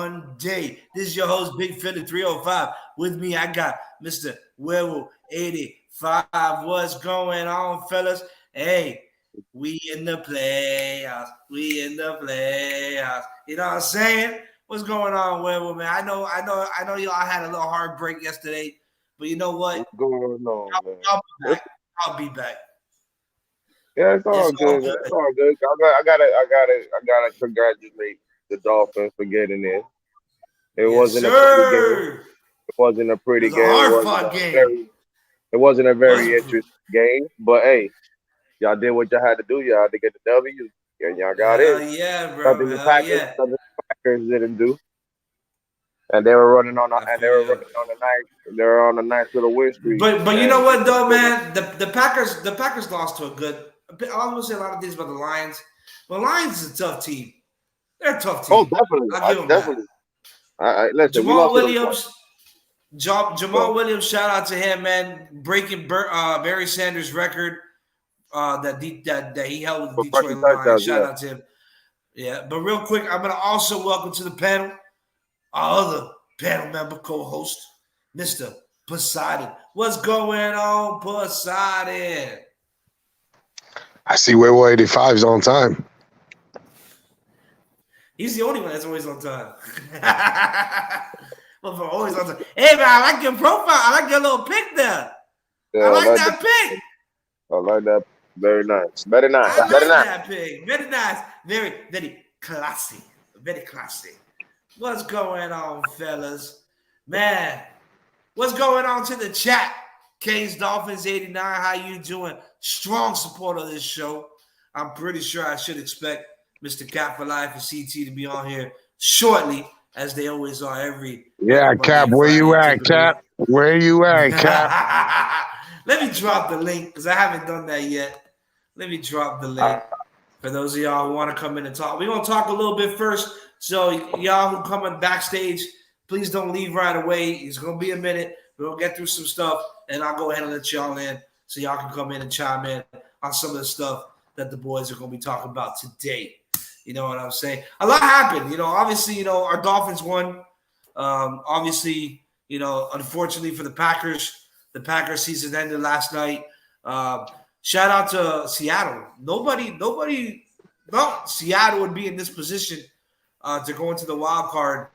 one day. This is your host, Big Philly 305. With me, I got Mr. Werewolf 85. What's going on, fellas? Hey, we in the playoffs. We in the playoffs. You know what I'm saying? What's going on, Werewolf, man? I know y'all had a little heartbreak yesterday, but you know what? What's going on, man? I'll be back. I'll be back. Yeah, it's all It's all good, man. It's good. all good. I gotta congratulate the Dolphins for getting in. It Yes, wasn't a pretty game. sir. It wasn't a It pretty was a game. hard fought game. It wasn't a Was very interesting game. But hey, y'all did what y'all had to do. Y'all had to get the W, and y'all got hell in. yeah, bro. Something the Hell Packers, yeah. something the Packers didn't do. And they were running on, I feel you. they were on a nice little win streak, But you know and what though, man? The Packers lost to a good. I was gonna say a lot of things about the Lions. But Lions is a tough team. They're a tough oh, team. definitely, I'll give them that. listen. We Jamal lost to them twice. Williams. Jamal So Williams. Shout out to him, man. Breaking Barry Sanders' record that he held with for the Detroit rushing Lions. touchdowns, Shout yeah. out to him. Yeah. But real quick, I'm gonna also welcome to the panel our other panel member, co-host, Mr. Poseidon. What's going on, Poseidon? I see Werewolf 85's on time. He's the only one that's always on time. Well, for always on time. Hey, man, I like your profile. I like your little pic there. Yeah, I I like like that pic. I like that. Very nice. Very nice. I Very like nice. that pic. Very nice. Very, very classy. Very classy. What's going on, fellas? Man, what's going on to the chat? Canes Dolphins 89. How you doing? Strong supporter of this show. I'm pretty sure I should expect Mr. Cap for Life and CT to be on here shortly, as they always are every Yeah, Monday Cap, and where you Friday, at, typically. Cap? Where you at, Cap? Let me drop the link because I haven't done that yet. Let me drop the link for those of y'all who want to come in and talk. We're going to talk a little bit first. So, y'all who come in backstage, please don't leave right away. It's going to be a minute. We're going to get through some stuff, and I'll go ahead and let y'all in so y'all can come in and chime in on some of the stuff that the boys are going to be talking about today. You know what I'm saying? A lot happened. Obviously, our Dolphins won. Obviously, unfortunately for the Packers season ended last night. Shout out to Seattle. Nobody thought Seattle would be in this position to go into the wild card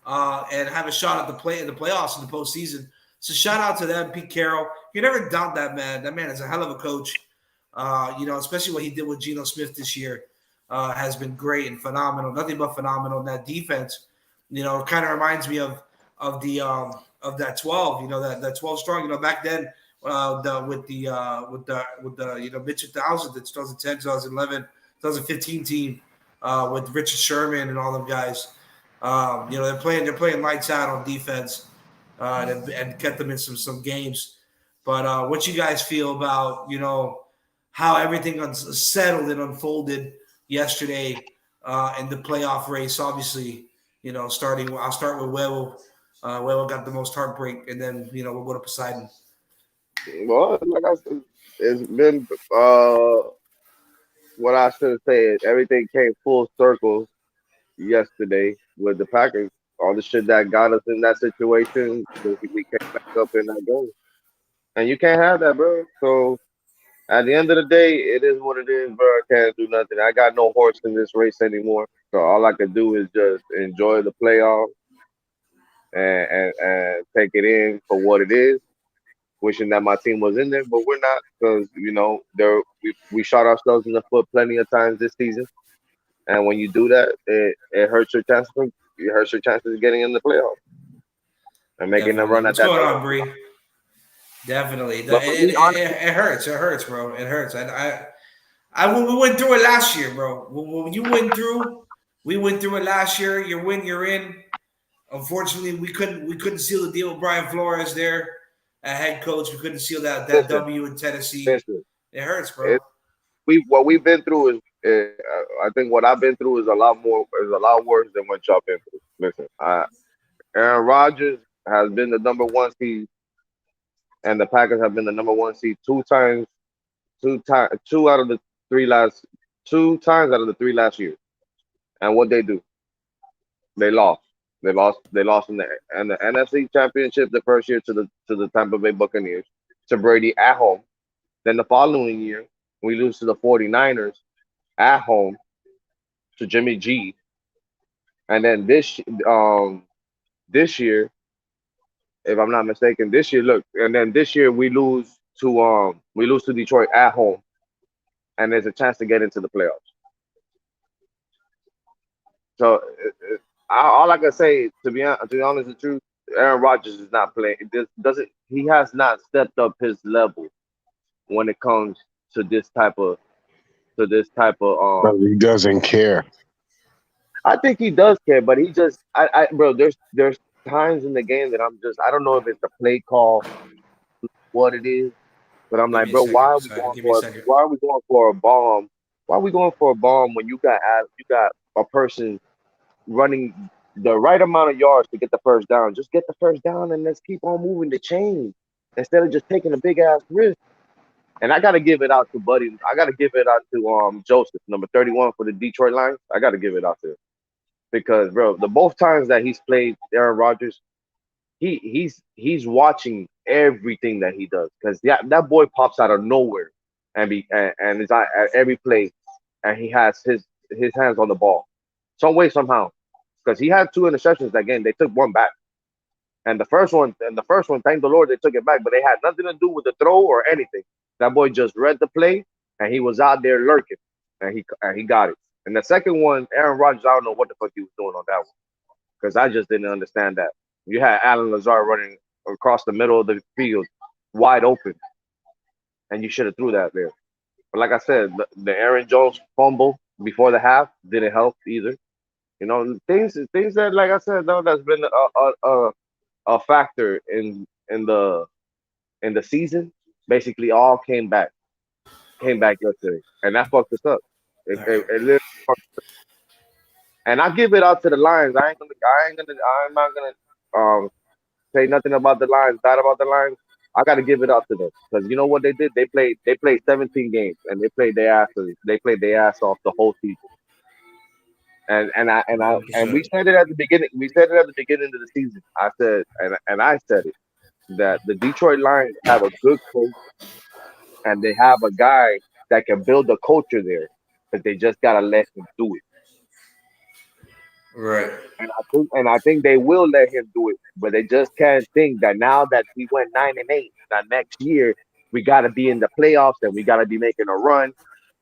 and have a shot at the playoffs in the postseason. So shout out to them, Pete Carroll. You never doubt that man. That man is a hell of a coach. Especially what he did with Geno Smith this year has been great and phenomenal. Nothing but phenomenal. And that defense, kind of reminds me of that 12. That 12 strong. Back then, with the mid 2000s, the 2010, 2011, 2015 team with Richard Sherman and all them guys. They're playing lights out on defense and kept them in some games. But what you guys feel about how everything settled and unfolded yesterday in the playoff race? Obviously, I'll start with Werewolf. Werewolf got the most heartbreak, and then we'll go to Poseidon. Well, like I said, it's been what I should say is everything came full circle yesterday with the Packers. All the shit that got us in that situation, we came back up in that game. And you can't have that, bro. So at the end of the day, it is what it is, bro. I can't do nothing. I got no horse in this race anymore. So all I can do is just enjoy the playoffs and take it in for what it is. Wishing that my team was in there, but we're not because we shot ourselves in the foot plenty of times this season. And when you do that, it hurts your chances. It hurts your chances of getting in the playoffs and making a Definitely. run at What's that going number. on, Bree? Definitely. But for me, honestly, It hurts. It hurts, bro. It hurts. We went through it last year, bro. When you went through, we went through it last year. You're you're in. Unfortunately, we couldn't seal the deal with Brian Flores there at head coach. We couldn't seal that listen, W in Tennessee. listen. It hurts, bro. It, what we've been through is, I think what I've been through is a lot worse than what y'all been through. Listen, Aaron Rodgers has been the number one seed, and the Packers have been the number one seed two out of the three last, 2 times out of the 3 last years. And what they do, they lost. They lost in the NFC Championship the first year to the Tampa Bay Buccaneers, to Brady at home. Then the following year, we lose to the 49ers at home to Jimmy G. And then this year, if I'm not mistaken, this year, look, and then this year we lose to Detroit at home, and there's a chance to get into the playoffs. So all I can say, to be honest with you, Aaron Rodgers is not playing. This doesn't He has not stepped up his level when it comes to this type of But he doesn't care. I think he does care, but he just bro, there's times in the game that I don't know if it's the play call, what it is, but I'm Give like, me a bro, second. Sorry, give me a second. why are we going for a bomb? Why are we going for a bomb when you got a person running the right amount of yards to get the first down? Just get the first down and let's keep on moving the chain instead of just taking a big ass risk. And I gotta give it out to Buddy. I gotta give it out to Joseph, number 31 for the Detroit Lions. I gotta give it out to him because bro, the both times that he's played Aaron Rodgers, he's watching everything that he does because that boy pops out of nowhere and is at every play, and he has his hands on the ball some way somehow because he had two interceptions that game. They took one back, and the first one, thank the Lord they took it back, but they had nothing to do with the throw or anything. That boy just read the play and he was out there lurking, and he got it. And the second one, Aaron Rodgers, I don't know what the fuck he was doing on that one because I just didn't understand that. You had Alan Lazard running across the middle of the field, wide open, and you should have threw that there. But like I said, the Aaron Jones fumble before the half didn't help either. You know, things that, like I said, though, that's been a factor in the season. Basically, all came back yesterday, and that fucked us up. All right. It literally fucked. And I give it out to the Lions. I'm not gonna say nothing about the Lions, bad about the Lions. I got to give it up to them because you know what they did? They played 17 games and they played their ass off the whole season. And we 100%. said it at the beginning. We said it at the beginning of the season. I said I said it that the Detroit Lions have a good coach and they have a guy that can build a culture there, but they just gotta let him do it. Right. And I think they will let him do it, but they just can't think that now that we went 9-8, that next year we got to be in the playoffs and we got to be making a run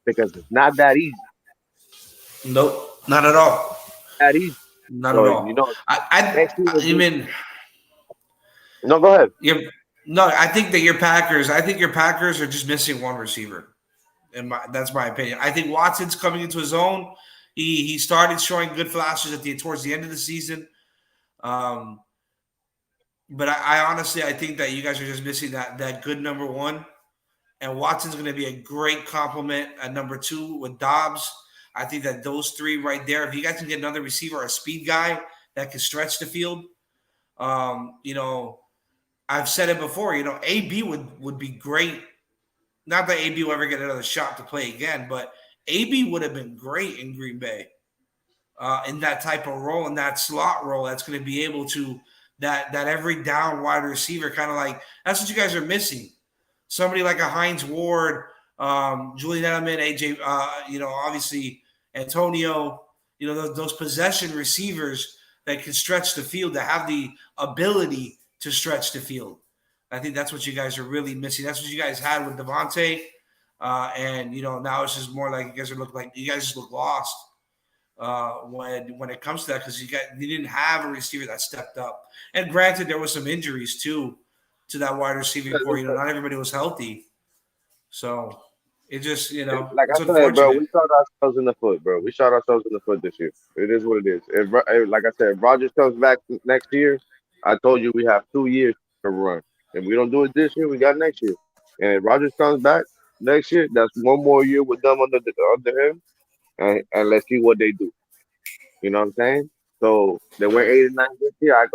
because it's not that easy. Nope. Not at all. That easy. Not at So all. next year I mean, no, go ahead. you're, no, I think that your Packers. I think your Packers are just missing one receiver. That's my opinion. I think Watson's coming into his own. He started showing good flashes towards the end of the season. Um, but I honestly I think that you guys are just missing that good number one. And Watson's going to be a great compliment at number two with Dobbs. I think that those three right there, if you guys can get another receiver, a speed guy that can stretch the field, you know, I've said it before, AB would be great. Not that AB will ever get another shot to play again, but AB would have been great in Green Bay in that type of role, in that slot role. That's going to be able to that every down wide receiver, kind of like that's what you guys are missing. Somebody like a Heinz Ward, Julian Edelman, AJ, obviously Antonio, those possession receivers that can stretch the field, that have the ability to stretch the field. I think that's what you guys are really missing. That's what you guys had with Devontae. And now it's just more like you guys just look lost when it comes to that because you didn't have a receiver that stepped up. And granted, there was some injuries too to that wide receiving core. Not everybody was healthy, so it just Like it's I said, bro, unfortunate. we shot ourselves in the foot, bro. We shot ourselves in the foot this year. It is what it is. Like I said, if Rogers comes back next year, I told you we have 2 years to run. If we don't do it this year, we got next year. And if Rogers comes back next year, that's one more year with them under him, and let's see what they do. You know what I'm saying? So they went 89 this year.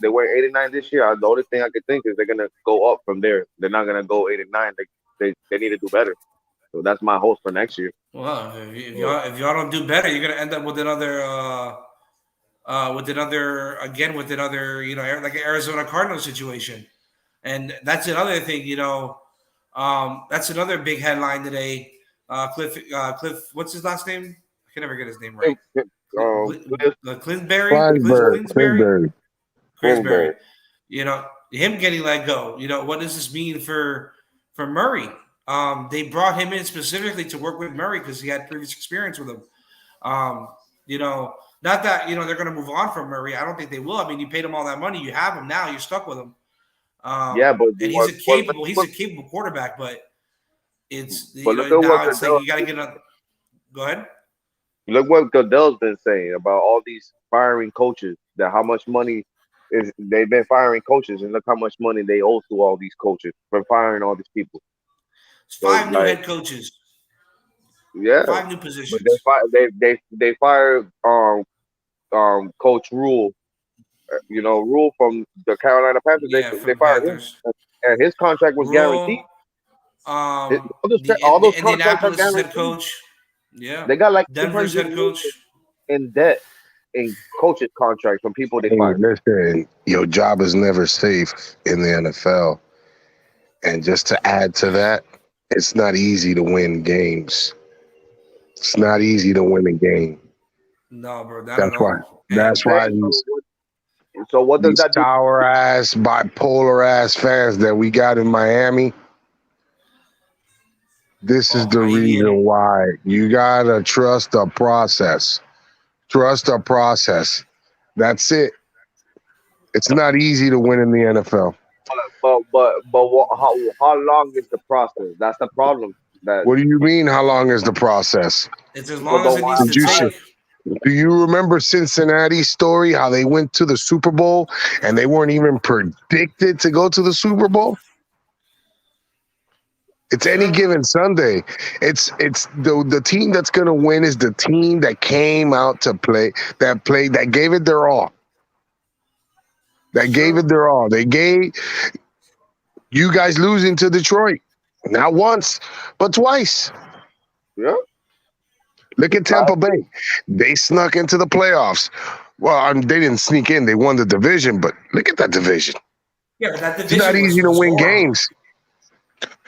They went 89 this year. The only thing I could think is they're gonna go up from there. They're not gonna go 89. They need to do better. So that's my hopes for next year. Well, if So, y'all don't do better, you're gonna end up with another with another, like an Arizona Cardinals situation, and that's another thing. That's another big headline today. Cliff, what's his last name? I can never get his name right. Cliff Clinsbury, Clinsbury, Clinsbury, Clinsbury. Clinsbury. Kingsbury. Him getting let go. What does this mean for Murray? They brought him in specifically to work with Murray because he had previous experience with him. Um, not that they're going to move on from Murray. I don't think they will. I mean, you paid him all that money. You have him now. You're stuck with him. Yeah, but And he's a capable quarterback. But it's look at what now it's like you got to get on. Go ahead. look what Goodell's been saying about all these firing coaches. That how much money is they've been firing coaches, and look how much money they owe to all these coaches for firing all these people. It's So five new like, head coaches, yeah, five new but positions. they fired Coach Rule. Rule from the Carolina Panthers. Yeah, They from fired him, Panthers. and his contract was guaranteed. Rule, All those the contracts are Indianapolis head guaranteed. coach. Yeah, They got like Denver's 800 head million coach. in debt in coaches' contracts from people they Hey, fired. listen, your job is never safe in the NFL. And just to add to that, it's not easy to win games. It's not easy to win a game. No, bro, not at That's why. all. That's And why Saying, so what does these that do? sour ass, bipolar ass fans that we got in Miami. This is the reason Miami, why you gotta trust the process. Trust the process. That's it. It's not easy to win in the NFL. How long is the process? That's the problem. That What do you mean? How long is the process? it's as people long as don't it want needs Did to you to see? hire. take. Do you remember Cincinnati's story? How they went to the Super Bowl and they weren't even predicted to go to the Super Bowl? It's any Sure. given Sunday. It's the team that's gonna win is the team that came out to play, that gave it their all. That gave Sure. it their all. They gave you guys losing to Detroit. Not once, but twice. Yeah, Look at Tampa Bay. They snuck into the playoffs. Well, they didn't sneak in. They won the division, but look at that division. Yeah, but that It's not division easy to was win horrible. games.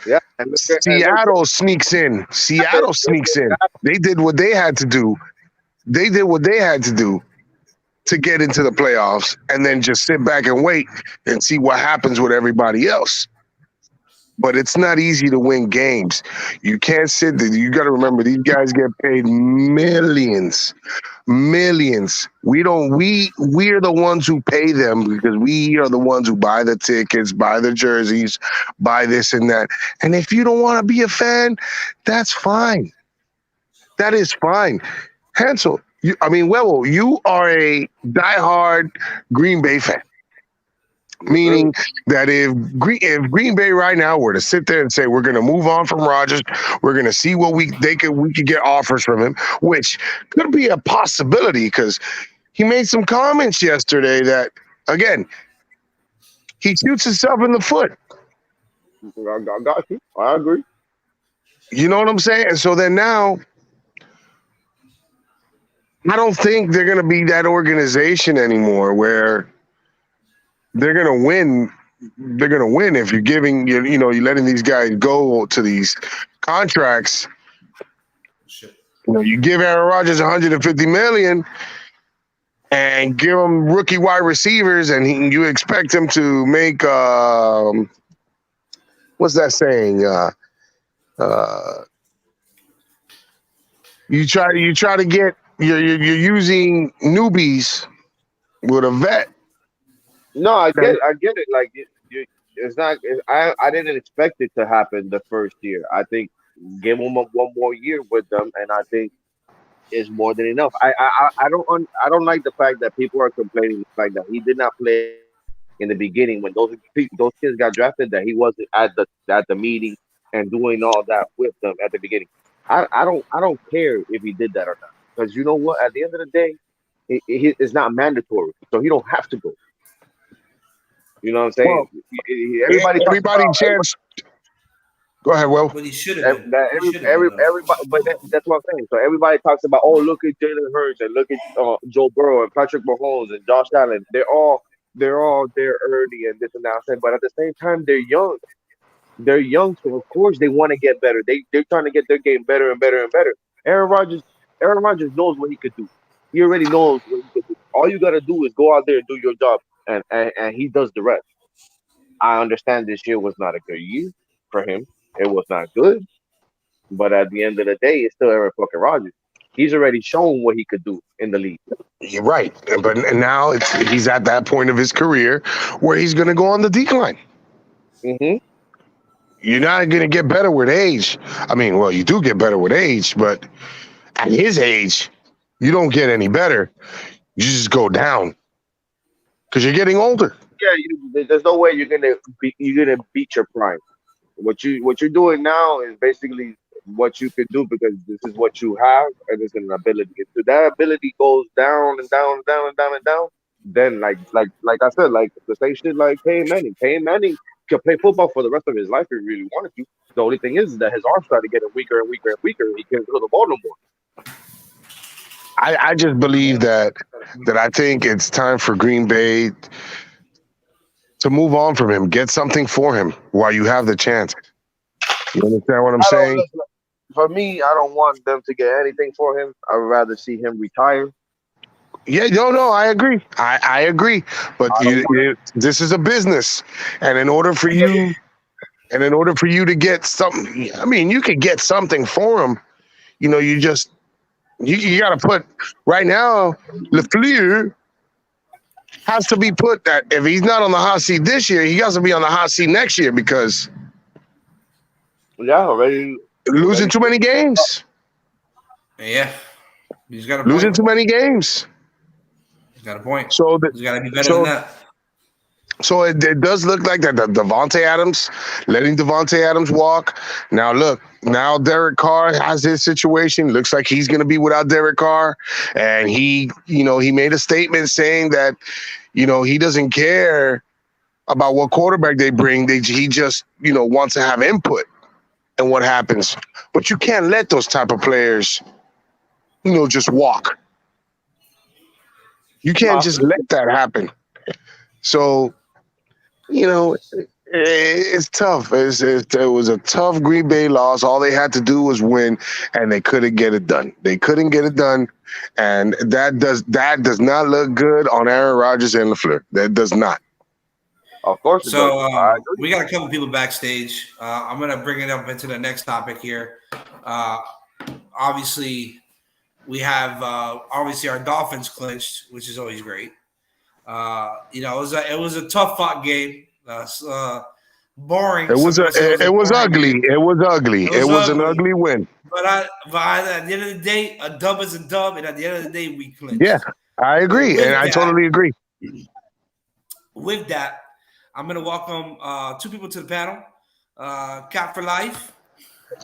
yeah, and look, Seattle sneaks in. Seattle sneaks in. They did what they had to do. They did what they had to do to get into the playoffs and then just sit back and wait and see what happens with everybody else. But it's not easy to win games. You can't sit there. You got to remember, these guys get paid millions. Millions. We're the ones who pay them because we are the ones who buy the tickets, buy the jerseys, buy this and that. And if you don't want to be a fan, that's fine. That is fine. Hansel, Webo, you are a diehard Green Bay fan. yes, sir. Meaning that if Green Bay right now were to sit there and say we're going to move on from Rodgers, we're going to see what we could get offers from him, which could be a possibility because he made some comments yesterday that again he shoots himself in the foot. I got you. I agree. You know what I'm saying? And so then now I don't think they're going to be that organization anymore where they're going to win. They're going to win if you're giving you're letting these guys go to these contracts. Shit. You give Aaron Rodgers 150 million and give him rookie wide receivers, and you expect him to make what's that saying? Uh, you try to get you're using newbies with a vet. No, I That, get it. Like it's not. I didn't expect it to happen the first year. I think give him one more year with them, and I think is more than enough. I don't like the fact that people are complaining the fact that he did not play in the beginning when those kids got drafted, that he wasn't at the meeting and doing all that with them at the beginning. I don't care if he did that or not, because you know what? At the end of the day, it's not mandatory, so he don't have to go. You know what I'm saying? well, Everybody talks everybody about everybody. chance Go ahead, Will. What he should have been. That He should have been though. everybody, but that's what I'm saying. So everybody talks about, oh, look at Jalen Hurts and look at Joe Burrow and Patrick Mahomes and Josh Allen. They're all there early and this and that. I'm saying, but at the same time, they're young. They're young, so of course they want to get better. They're trying to get their game better and better and better. Aaron Rodgers, Aaron Rodgers knows what he could do. He already knows what he could do. All you gotta do is go out there and do your job, and he does the rest. I understand this year was not a good year for him. It was not good, but at the end of the day, it's still Aaron fucking Rodgers. He's already shown what he could do in the league. You're right, but now he's at that point of his career where he's going to go on the decline. Hmm. You're not going to get better with age. I mean, well, you do get better with age, but at his age, you don't get any better. You just go down because you're getting older. Yeah, there's no way you're gonna beat your prime. What you're doing now is basically what you could do because this is what you have and it's an ability. If that ability goes down and down and down and down and down, then like I said, like the same shit like Peyton Manning. Peyton Manning could play football for the rest of his life if he really wanted to. The only thing is that his arm started getting weaker and weaker and weaker. He can't throw the ball no more. I just believe that I think it's time for Green Bay to move on from him. Get something for him while you have the chance. You understand what I'm saying? For me, I don't want them to get anything for him. I would rather see him retire. Yeah, no, I agree. I agree. But this is a business, and in order for you to get something, I mean, you could get something for him. You know, you got to put right now. LeFleur has to be put that if he's not on the hot seat this year, he has to be on the hot seat next year because already losing too many games. Yeah, he's got a losing point. too many games. He's got a point. So he's got to be better than that. So it does look like that Devontae Adams, letting Devontae Adams walk. Now Derek Carr has his situation. Looks like he's going to be without Derek Carr. And he made a statement saying that, he doesn't care about what quarterback they bring. He just, wants to have input in what happens. But you can't let those type of players, just walk. You can't just let that happen. So, it's tough. It was a tough Green Bay loss. All they had to do was win, and they couldn't get it done. And that does not look good on Aaron Rodgers and LaFleur. That does not. Of course. So we got a couple people backstage. I'm going to bring it up into the next topic here. Obviously, we have our Dolphins clinched, which is always great. It was a tough fought game. Boring. It was ugly. It was an ugly win. But at the end of the day, a dub is a dub, and at the end of the day, we clinched. Yeah, I agree, I totally agree. With that, I'm gonna welcome two people to the panel. Cap for life.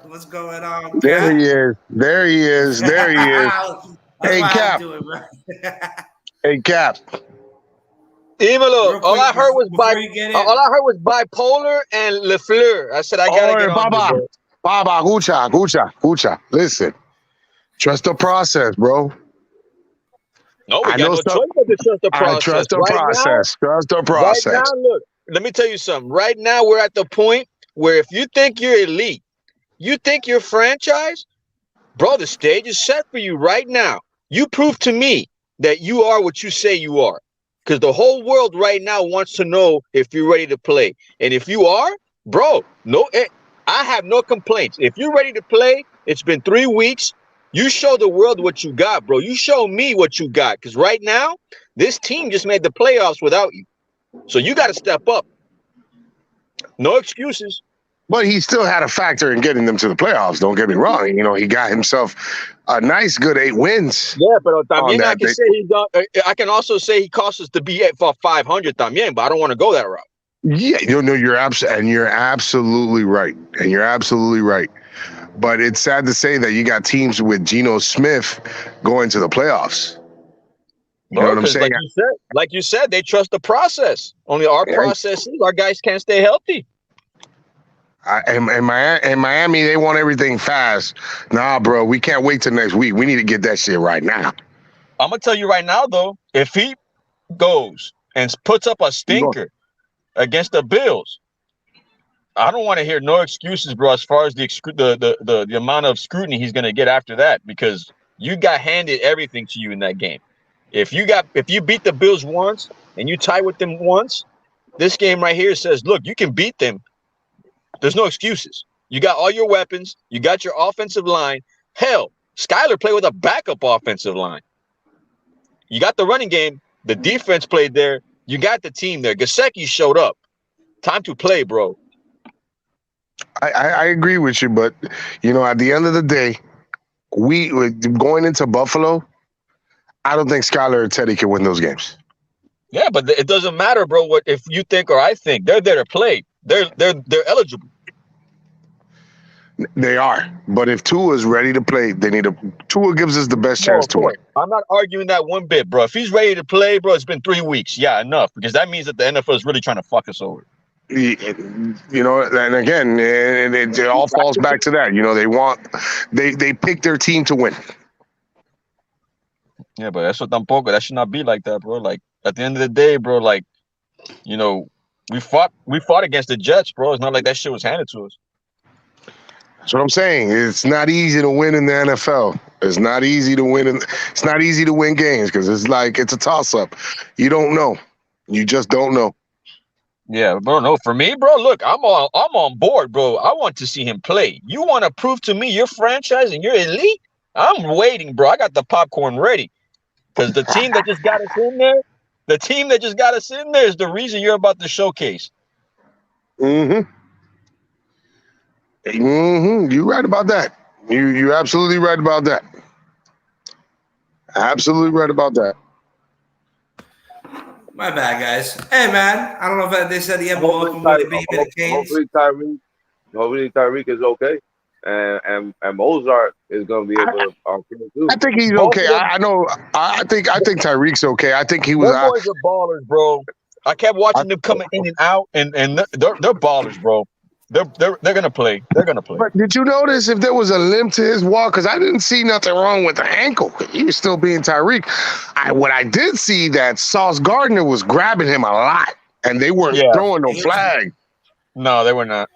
What's going on? Cap? There he is. Hey, Cap. Hey, Cap. Dímelo. All I heard was bipolar and LaFleur. I said I gotta get on. Baba, Gucha. Listen, trust the process, bro. No, we got no choice but to trust the process. Trust the process. Right now, look, let me tell you something. Right now, we're at the point where if you think you're elite, you think you're franchise, bro, the stage is set for you right now. You prove to me that you are what you say you are. Because the whole world right now wants to know if you're ready to play. And if you are, bro, I have no complaints. If you're ready to play, it's been 3 weeks. You show the world what you got, bro. You show me what you got. Because right now, this team just made the playoffs without you. So you got to step up. No excuses. But he still had a factor in getting them to the playoffs. Don't get me wrong. He got himself a nice, good 8 wins. Yeah, but también I can also say he cost us to be at for 500 también, but I don't want to go that route. Yeah, you're absolutely right. But it's sad to say that you got teams with Geno Smith going to the playoffs. You know what I'm saying? Like you said, they trust the process. Only our process is our guys can't stay healthy. In Miami, they want everything fast. Nah, bro, we can't wait till next week. We need to get that shit right now. I'm gonna tell you right now, though, if he goes and puts up a stinker against the Bills, I don't want to hear no excuses, bro, as far as the amount of scrutiny he's gonna get after that, because you got handed everything to you in that game. If you beat the Bills once and you tie with them once, this game right here says, look, you can beat them. There's no excuses. You got all your weapons. You got your offensive line. Hell, Skyler played with a backup offensive line. You got the running game. The defense played there. You got the team there. Gesicki showed up. Time to play, bro. I agree with you, but at the end of the day, we going into Buffalo. I don't think Skyler or Teddy can win those games. Yeah, but it doesn't matter, bro. What if you think or I think they're there to play? They're eligible. They are, but if Tua is ready to play, Tua gives us the best chance to win. I'm not arguing that one bit, bro. If he's ready to play, bro, it's been 3 weeks. Yeah, enough, because that means that the NFL is really trying to fuck us over. And again, it all falls back to that. They pick their team to win. Yeah, but that's what tampoco. That should not be like that, bro. Like at the end of the day, bro, like we fought against the Jets, bro. It's not like that shit was handed to us. That's what I'm saying. It's not easy to win in the NFL. It's not easy to win. It's not easy to win games because it's a toss-up. You don't know. You just don't know. Yeah, bro. No, for me, bro. Look, I'm on board, bro. I want to see him play. You want to prove to me you're franchise and you're elite? I'm waiting, bro. I got the popcorn ready because the team that just got us in there, is the reason you're about to showcase. Mm-hmm. You're right about that. You're absolutely right about that. Absolutely right about that. My bad, guys. Hey, man. I don't know if they said he had welcome with the baby in the cage. Hopefully Tyreek is okay, and Mozart is gonna be able to too. I think he's okay. I know. I think Tyreek's okay. I think he was. Those boys are ballers, bro. I kept watching them coming in and out, and they're ballers, bro. They're gonna play. They're gonna play. But did you notice if there was a limp to his walk? Because I didn't see nothing wrong with the ankle. He was still being Tyreek. What I did see that Sauce Gardner was grabbing him a lot, and they weren't throwing no flag. No, they were not.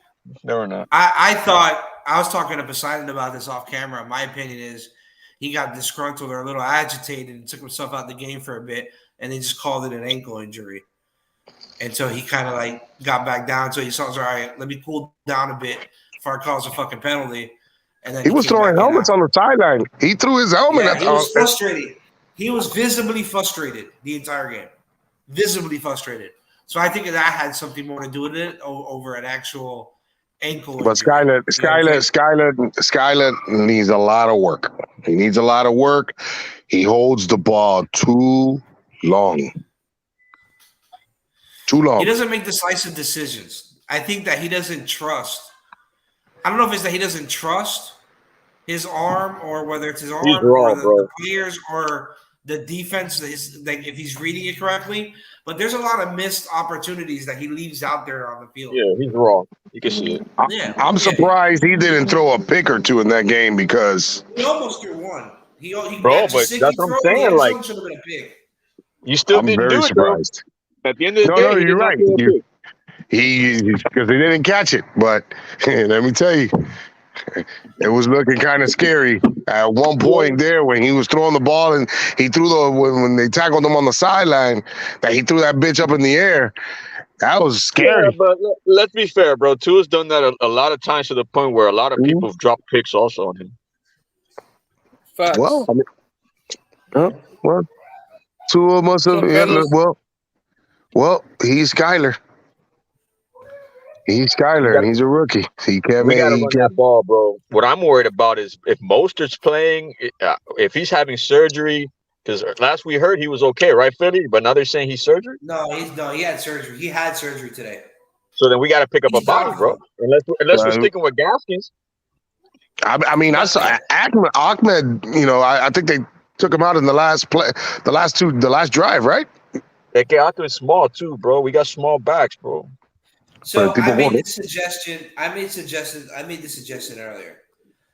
They were not. I thought I was talking to Poseidon about this off camera. My opinion is he got disgruntled or a little agitated and took himself out the game for a bit, and they just called it an ankle injury. And so he kind of like got back down. So he saw, all right, let me cool down a bit before I cause a fucking penalty. And then he was throwing helmets on the sideline. He threw his helmet. Yeah, he was frustrated. He was visibly frustrated the entire game. Visibly frustrated. So I think that had something more to do with it over an actual ankle. But Skyler needs a lot of work. He needs a lot of work. He holds the ball too long. Too long. He doesn't make decisive decisions. I think that he doesn't trust. I don't know if it's that he doesn't trust his arm or whether it's his arm or the players or the defense, like if he's reading it correctly. But there's a lot of missed opportunities that he leaves out there on the field. Yeah, he's wrong. You can see it. I'm surprised he didn't throw a pick or two in that game because he almost threw one. But that's what I'm saying. Like, should have been a pick. You still didn't do it, surprised. Bro. At the end of the day, you're right. He because they didn't catch it. But let me tell you, it was looking kind of scary at one point there when he was throwing the ball and he threw when they tackled him on the sideline, that he threw that bitch up in the air. That was scary. Yeah, but let's be fair, bro. Tua's done that a lot of times to the point where a lot of people have dropped picks also on him. Facts. Well, Tua must have. Well, he's Skyler. He's Skyler, and he's a rookie. So he can't. We gotta run that ball, bro. What I'm worried about is if Mostert's playing, if he's having surgery. Because last we heard he was okay, right, Philly? But now they're saying he's surgery. No, he had surgery. He had surgery today. So then we got to pick up a body, bro. Unless we're sticking with Gaskins. I mean, I saw Ahmed. I think they took him out in the last drive, right? Ahmed is small too, bro. We got small backs, bro. Pero el So tipo I made corre. this suggestion. I made the suggestion earlier.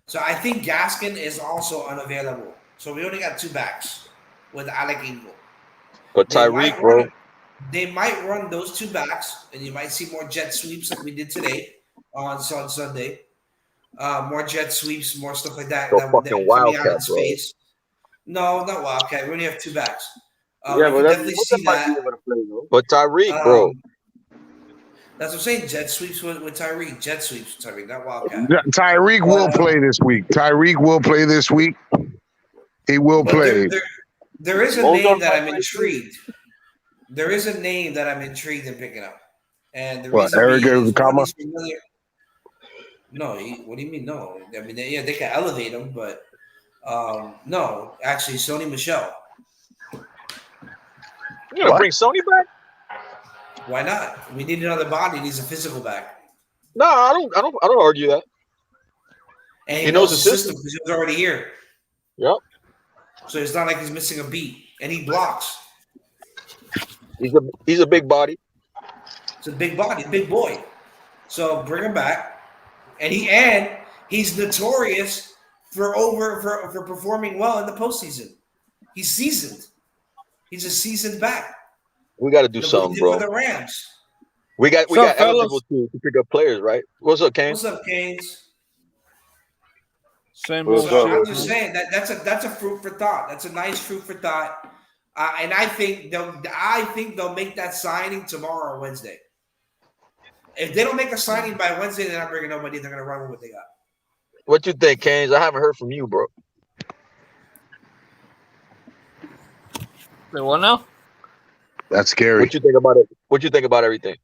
So I think Gaskin is also unavailable. So we only got two backs with Alec Ingle. But They Tyreek, might bro. run. They might run those two backs, and you might see more jet sweeps like we did today on Sunday. More jet sweeps, more stuff like that. So fucking That coming out in Wildcat, bro. space. No, not Wildcat. We only have two backs. Yeah, You but can definitely that see might be that. able to play though. But Tyreek, bro. That's what I'm saying. Jet sweeps with Tyreek. Jet sweeps with Tyreek, not Wildcat. Tyreek will play this week. Tyreek will play this week. He will But play. there is a Mozart name that might I'm play too. intrigued. There is a name that I'm intrigued in picking up, and the What, reason Eric being is one, Ezukanma? he's familiar. No, what do you mean? No, I mean they can elevate him, but no, actually, Sony Michelle. You gonna What? bring Sony back? Why not? We need another body. He needs a physical back, No, I don't argue that. and He knows the system because he was already here. Yep. So it's not like he's missing a beat, and he blocks. He's a big body. It's a big body, big boy. So bring him back, and he's notorious for performing well in the postseason. He's seasoned. He's a seasoned back. We got to do The something, did bro. for the Rams. We got What's up, eligible to pick up players, right? What's up, Kane? What's up, Canes? Same What's old So up? I'm shit. just saying that's a fruit for thought. That's a nice fruit for thought. And I think they'll make that signing tomorrow or Wednesday. If they don't make a signing by Wednesday, they're not bringing nobody. They're gonna run with what they got. What you think, Canes? I haven't heard from you, bro. Say what now? That's scary. What you think about it? What you think about everything?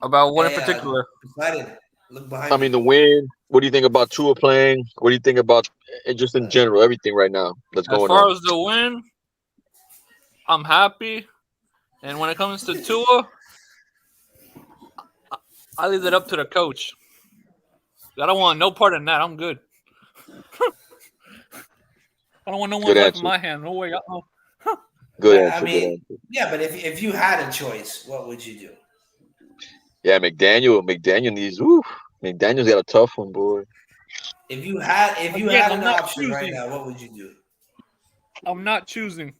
About what in Hey, particular? Excited. Look behind. I mean, the win. What do you think about Tua playing? What do you think about just in general everything right now that's As going far on? as the win, I'm happy. And when it comes to Tua, I leave it up to the coach. I don't want no part in that. I'm good. I don't want no Good one's life answer. in my hand. No way. Good I answer. mean, Good answer. yeah, but if you had a choice, what would you do? Yeah, McDaniel needs. Woo, McDaniel's got a tough one, boy. If you had Again, I'm an not option right choosing. now, what would you do? I'm not choosing.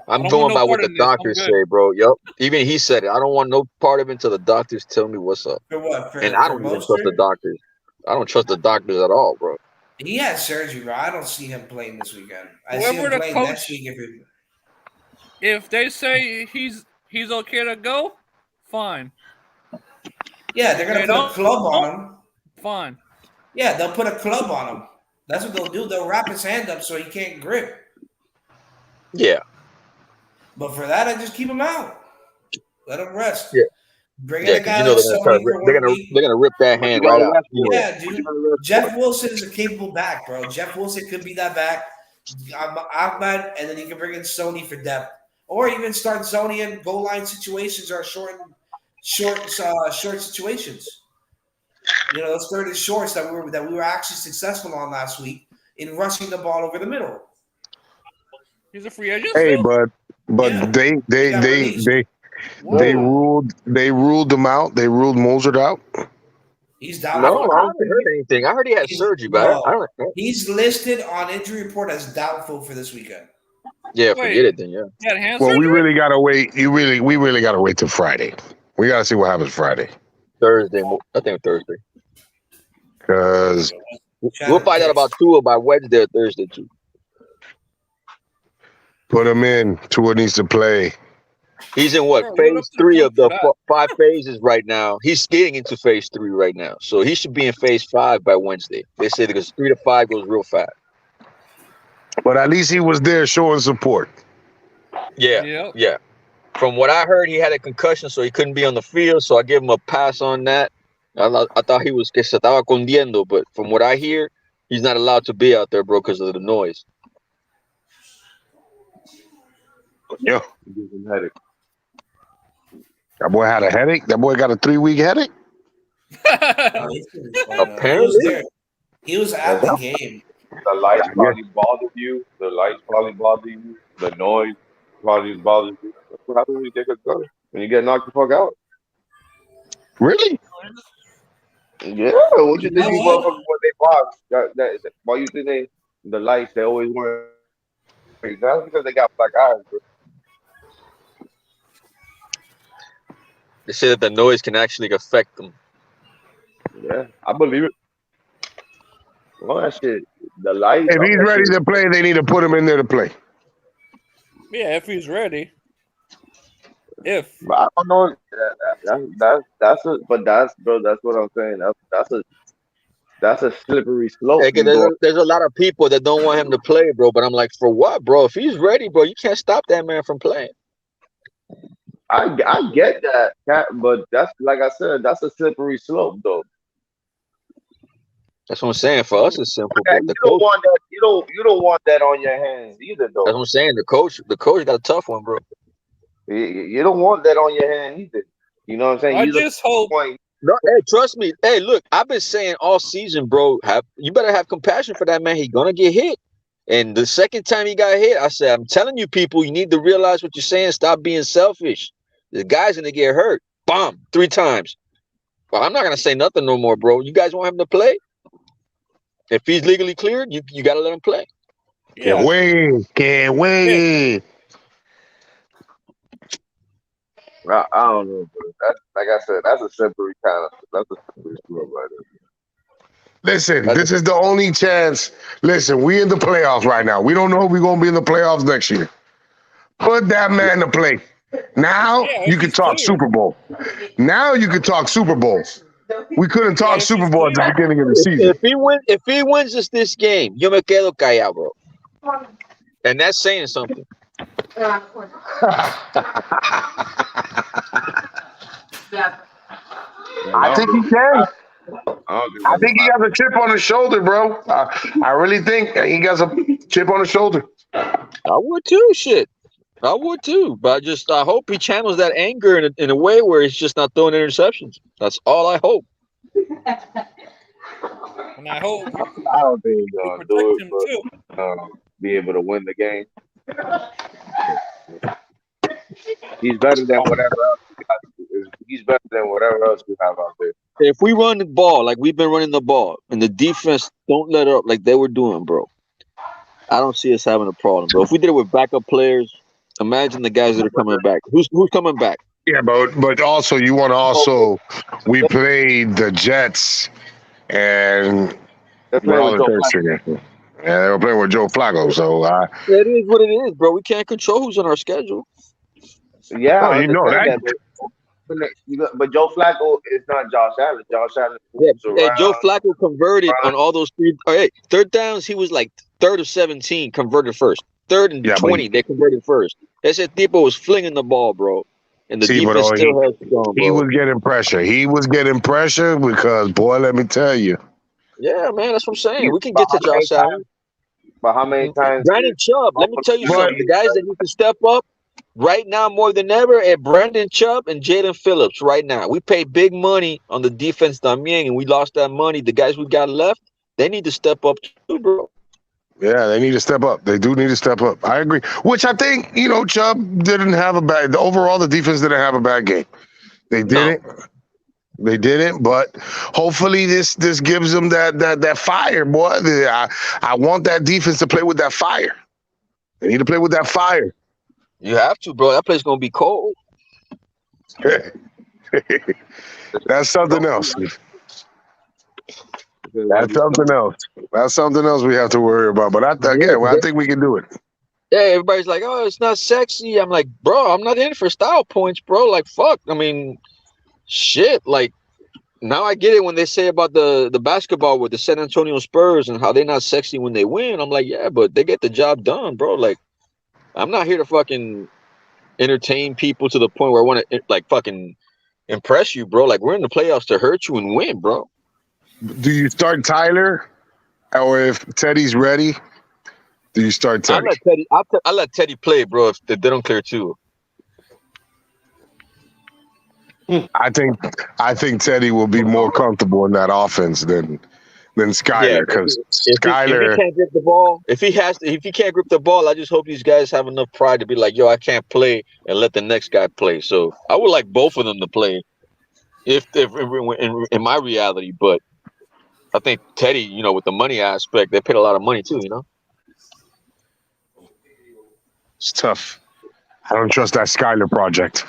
I'm I don't going want no by what part the in this. I'm doctors good. say, bro. Yup. Even he said it. I don't want no part of it until the doctors tell me what's up. For what? For, And I for don't even trust the Mostert? doctors. I don't trust the doctors at all, bro. He had surgery, bro. I don't see him playing this weekend. I see Whoever him the playing coach- next week. If they say he's okay to go, fine. Yeah, they're gonna They put a don't- club on him. Fine. Yeah, they'll put a club on him. That's what they'll do. They'll wrap his hand up so he can't grip. Yeah. But for that, I just keep him out. Let him rest. Yeah. Bring Yeah, in a because guy you know like they're gonna Sony for they're 1 gonna week. they're gonna rip that hand right out. You know. Yeah, dude. Jeff Wilson is a capable back, bro. Jeff Wilson could be that back. Ahmed, and then you can bring in Sony for depth, or even start Sony in goal line situations or short situations. You know, those third and shorts that we were actually successful on last week in rushing the ball over the middle. He's a free agent. Hey, still? but Yeah. they got released. they ruled them out. They ruled Mozart out. He's down. No, I haven't heard anything. I heard he had He's- surgery, but no. I don't. He's listed on injury report as doubtful for this weekend. Yeah, Wait. forget it then. Yeah. He had hand Well, we surgery? really gotta wait. We really gotta wait till Friday. We gotta see what happens Friday. Thursday. I think Thursday. Because We'll find out about Tua by Wednesday or Thursday too. put him in. Tua needs to play. He's in what Bro, what phase up to 3 the of the coach for 5 phases right now. He's getting into phase 3 right now, so he should be in phase 5 by Wednesday. They say because 3 to 5 goes real fast. But at least he was there showing support. Yeah, Yep. yeah. From what I heard, he had a concussion, so he couldn't be on the field. So I give him a pass on that. I thought he was que se estaba condiendo, but from what I hear, he's not allowed to be out there, bro, because of the noise. Yeah. It gives him headache. That boy had a headache. That boy got a 3-week headache. Apparently. He was at the game. The lights probably bothered you. The lights probably bother you. The noise probably bothers you. That's what happens when you take a gun. When you get knocked the fuck out. Really? Yeah. What you think You these would? motherfuckers when they box? Why you think the lights they always wear? That's because they got black eyes, bro. They say that the noise can actually affect them. Yeah, I believe it. All that shit, the lights, If all he's that ready shit. to play, they need to put him in there to play. Yeah, if he's ready. If But I don't know. That's a. But that's bro. That's what I'm saying. That's a slippery slope. Like, You go. there's a lot of people that don't want him to play, bro. But I'm like, for what, bro? If he's ready, bro, you can't stop that man from playing. I get that, but that's like I said. That's a slippery slope, though. That's what I'm saying. For us, it's simple, And but the you don't coach. want that. You don't want that on your hands either, That's though. what I'm saying. The coach got a tough one, bro. You don't want that on your hand either. You know what I'm saying? I You look just hope. point. No, hey, trust me. Hey, look, I've been saying all season, bro. You better have compassion for that man. He gonna get hit. And the second time he got hit, I said, I'm telling you, people, you need to realize what you're saying. Stop being selfish. The guy's gonna get hurt. Bomb 3 times. Well, I'm not gonna say nothing no more, bro. You guys want him to play? If he's legally cleared, you gotta let him play. Can't Yeah, wait. Can't wait. I don't know, bro. That's like I said. That's a slippery kind of. That's a slippery slope right Listen, That's this is the only chance. Listen, we in the playoffs right now. We don't know if we're going to be in the playoffs next year. Put that man to play. Now yeah. you If can he's talk clear. Super Bowl. Now you can talk Super Bowl. We couldn't Yeah, talk if Super he's Bowl at the clear. beginning of the if, season. if he wins this game, yo me quedo callado, bro. And that's saying something. there. I think he can. I don't give I a think he has a chip on his shoulder, bro. I really think he got a chip on his shoulder. I would too, shit. I would too. But I hope he channels that anger in a way where he's just not throwing interceptions. That's all I hope. And I hope I don't think he's we gonna do protect it, him too. but be able to win the game. He's better than whatever else you got. He's better than whatever else you have out there. If we run the ball like we've been running the ball and the defense don't let up like they were doing, bro, I don't see us having a problem, bro. If we did it with backup players, imagine the guys that are coming back. Who's coming back? Yeah, but also you want to also we played the Jets and They're with playing all with the Joe third Flacco. string. Yeah, they were playing with Joe Flacco. So It is what it is, bro. We can't control who's on our schedule. Yeah, oh, I you know understand that. that, but Joe Flacco is not Josh Allen. Josh Allen Yeah, moves hey, Joe around. Flacco converted on all those three. Oh, hey, third downs, he was like third of 17 converted first. Third and Yeah, but 20, they converted first. Ese tipo was flinging the ball, bro, and the see, but defense still held strong, he bro. was getting pressure. He was getting pressure because, boy, let me tell you. Yeah, man, that's what I'm saying. We can But get to how many Josh Allen. times? But how many times Brandon did Chubb, let me tell you But something. The guys that need to step up right now more than ever are Brandon Chubb and Jaden Phillips right now. We paid big money on the defense también, and we lost that money. The guys we got left, they need to step up too, bro. yeah, they need to step up. They do need to step up. I agree. Which I think, Chubb didn't have a bad. Overall, the defense didn't have a bad game. They No. didn't. They didn't, but hopefully this gives them that fire, boy. I want that defense to play with that fire. They need to play with that fire. You have to, bro. That place gonna be cold. That's something else. because That's something else we have to worry about. But I think we can do it. Yeah, everybody's like, "Oh, it's not sexy." I'm like, bro, I'm not in it for style points, bro. Like, fuck. I mean, shit. Like, now I get it when they say about the basketball with the San Antonio Spurs and how they're not sexy when they win. I'm like, yeah, but they get the job done, bro. Like, I'm not here to fucking entertain people to the point where I want to like fucking impress you, bro. Like, we're in the playoffs to hurt you and win, bro. Do you start Tyler, or if Teddy's ready, do you start I Teddy? let Teddy. I let Teddy play, bro. If they don't clear too. I think Teddy will be more comfortable in that offense than than Skyler because if he Skyler. can't grip the ball, if he can't grip the ball, I just hope these guys have enough pride to be like, yo, I can't play and let the next guy play. So I would like both of them to play if in my reality, but I think Teddy, with the money aspect, they paid a lot of money too, It's tough. I don't trust that Skyler project.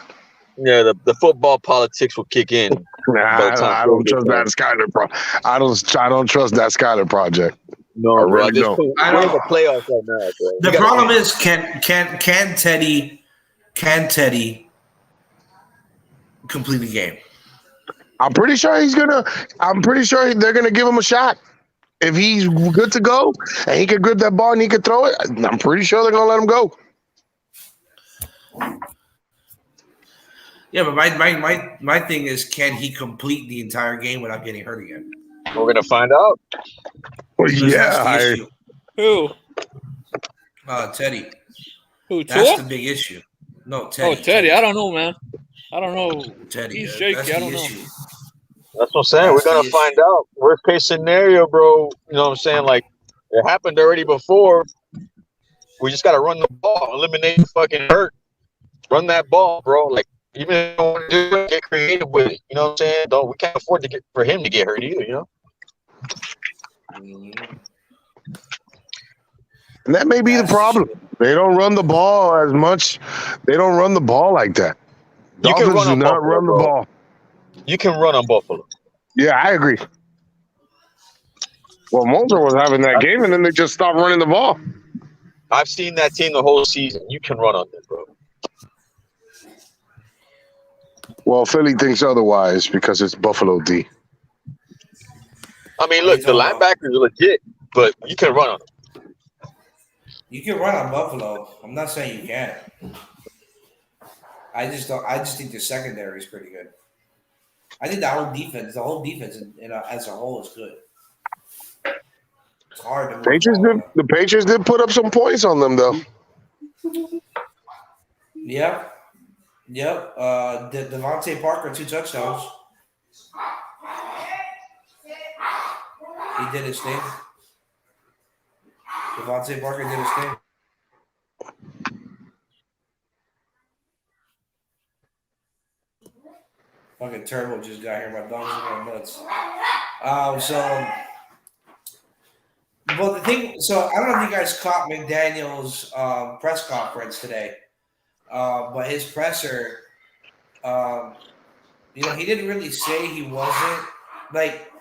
Yeah, the football politics will kick in by the time I don't trust that Skyler I don't trust that Skyler project. No, I bro. really At this don't. point, we're in the playoffs right now, bro. The problem is, can Teddy complete the game? I'm pretty sure they're gonna give him a shot. If he's good to go and he can grip that ball and he can throw it, I'm pretty sure they're gonna let him go. Yeah, but my thing is, can he complete the entire game without getting hurt again? We're gonna find out. Well, That's the issue. Who? Teddy. Who? That's Tua? the big issue. No, Teddy. Oh, Teddy. I don't know, man. I don't know. Teddy. He's shaky. That's I the don't know. issue. That's what I'm saying. That's We're gonna the find issue. out. Worst case scenario, bro. You know what I'm saying? Like it happened already before. We just gotta run the ball, eliminate the fucking hurt. Run that ball, bro. Like even if you don't want to do it, get creative with it. You know what I'm saying? We can't afford for him to get hurt either. And that may be the problem. They don't run the ball as much. They don't run the ball like that. You can Dolphins run do on not Buffalo, run the bro. ball. You can run on Buffalo. Yeah, I agree. Well, Moser was having that game, and then they just stopped running the ball. I've seen that team the whole season. You can run on them, bro. Well, Philly thinks otherwise because it's Buffalo D. I mean, look, the linebackers are legit, but you can run on them. You can run on Buffalo. I'm not saying you can't. I just think the secondary is pretty good. I think the whole defense as a whole is good. It's hard to The Patriots did put up some points on them, though. Yep. Devontae Parker 2 touchdowns. He did his thing. Devontae Parker did his thing. Fucking Turbo just got here. My dog's going nuts. Well, the thing. So I don't know if you guys caught McDaniel's press conference today, but his presser, he didn't really say he wasn't like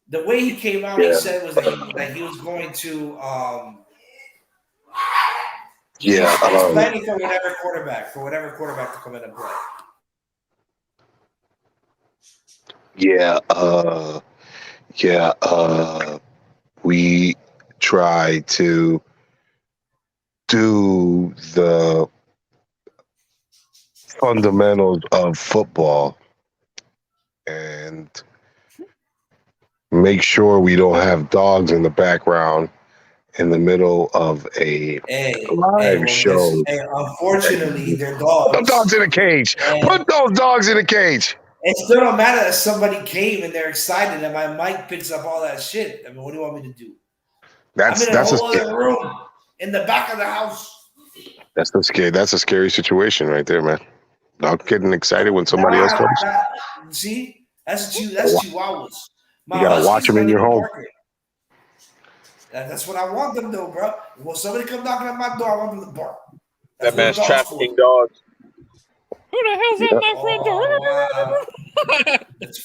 the way he came out. He said was that he was going to. He's planning for whatever quarterback to come in and play. We try to do the fundamentals of football and make sure we don't have dogs in the background in the middle of a live show. Unfortunately, they're dogs. Put those dogs in a cage. Put those dogs in a cage. It still don't matter that somebody came and they're excited and my mic picks up all that shit. I mean, what do you want me to do? I'm in a whole other room in the back of the house. That's a scary situation right there, man. Not getting excited when somebody else comes. See, that's Chihuahuas. You gotta watch them in your home. That's what I want them to do, bro. When somebody come knocking at my door, I want them to bark. That man's trafficking dogs. Who the hell's at my front door? Wow. It's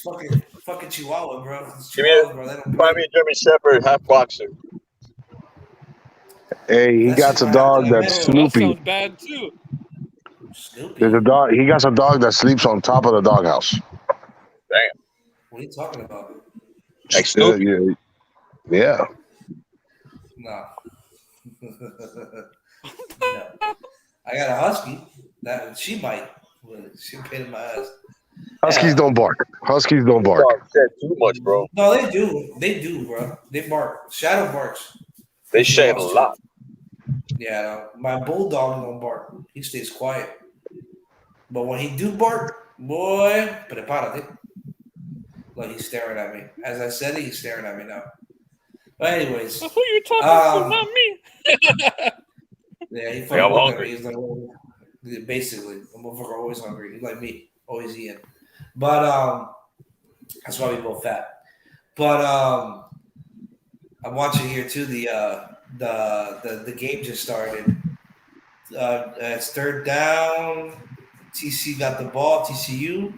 fucking Chihuahua, bro. Find me a German Shepherd, half boxer. Hey, he got a dog that's Snoopy. That sounds bad too. Snoopy. There's a dog. He got a dog that sleeps on top of the doghouse. Damn. What are you talking about? Like Snoopy. Yeah. No. No. I got a husky. That she might. She paid in my ass. Huskies don't bark. Huskies don't bark. Dogs said too much, bro. No, they do. They do, bro. They bark. Shadow barks. They shed a lot. Yeah, no. My bulldog don't bark. He stays quiet. But when he do bark, boy, prepárate. Look, he's staring at me. As I said it, he's staring at me now. But anyways, Who you talking to? Not me. yeah, he I'm fucking looked at me. hungry. He's like, oh, basically, the motherfucker always hungry. He's like me, always eating. But that's why we both fat. But I'm watching here too. The game just started. It's third down. TC got the ball. TCU,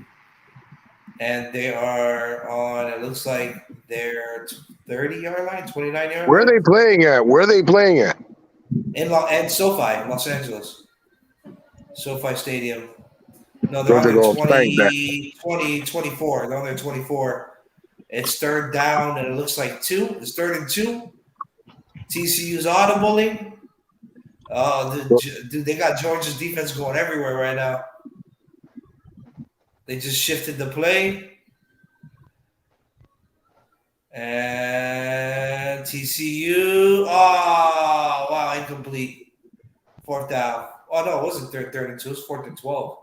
and they are on. It looks like their 30-yard line, 29-yard Where are line. they playing at? Where are they playing at? And SoFi, Los Angeles. SoFi Stadium. No, they're Those on are their going to spank that. 24. They're on their 24. It's third down, and it looks like 2. It's 3rd and 2. TCU's audibling. Dude, they got Georgia's defense going everywhere right now. They just shifted the play. And TCU. Oh, wow, incomplete. 4th down. Oh, no, it wasn't 3rd and 2. It was 4th and 12.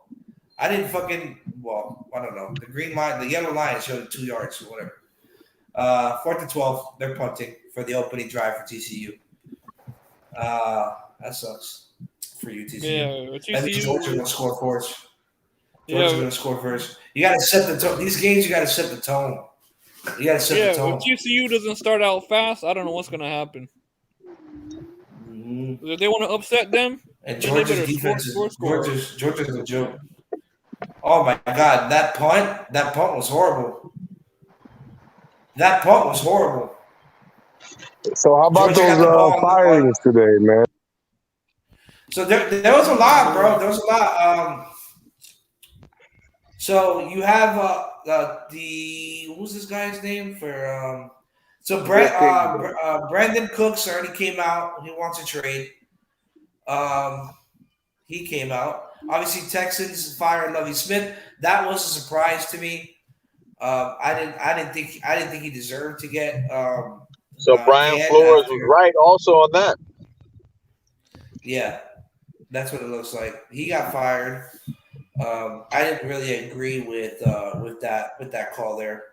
I didn't I don't know. The green line, the yellow line showed 2 yards or whatever. 4th and 12. They're punting for the opening drive for TCU. That sucks for you, TCU. Yeah, That means Georgia's TCU. going to score first. Georgia's Yeah, going to score first. You got to set the tone. These games, you got to set the tone. You got to set the yeah. tone. If TCU doesn't start out fast, I don't know what's gonna happen. Mhm. If they want to upset them, And then they Georgia's better defense score. Georgia's a joke. Oh my God, that punt was horrible. That punt was horrible. So how about Georgia got the ball those firings today, man? So there was a lot, bro. There was a lot. So you have who's this guy's name for so Brandon Cooks already came out. He wants a trade. He came out. Obviously, Texans fired Lovie Smith. That was a surprise to me. I didn't think he deserved to get So Brian canned Flores after. was right also on that. Yeah, that's what it looks like. He got fired. I didn't really agree with that call there.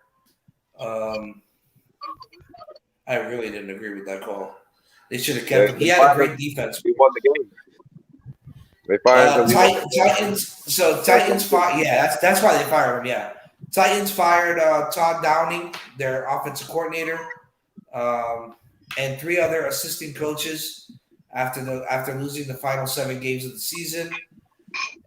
I really didn't agree with that call. They should have kept him. He had a great defense. He won the game. They fired him. Titans. So Titans fired. Yeah, that's why they fired him. Yeah, Titans fired Todd Downing, their offensive coordinator, and 3 other assistant coaches after losing the final 7 games of the season.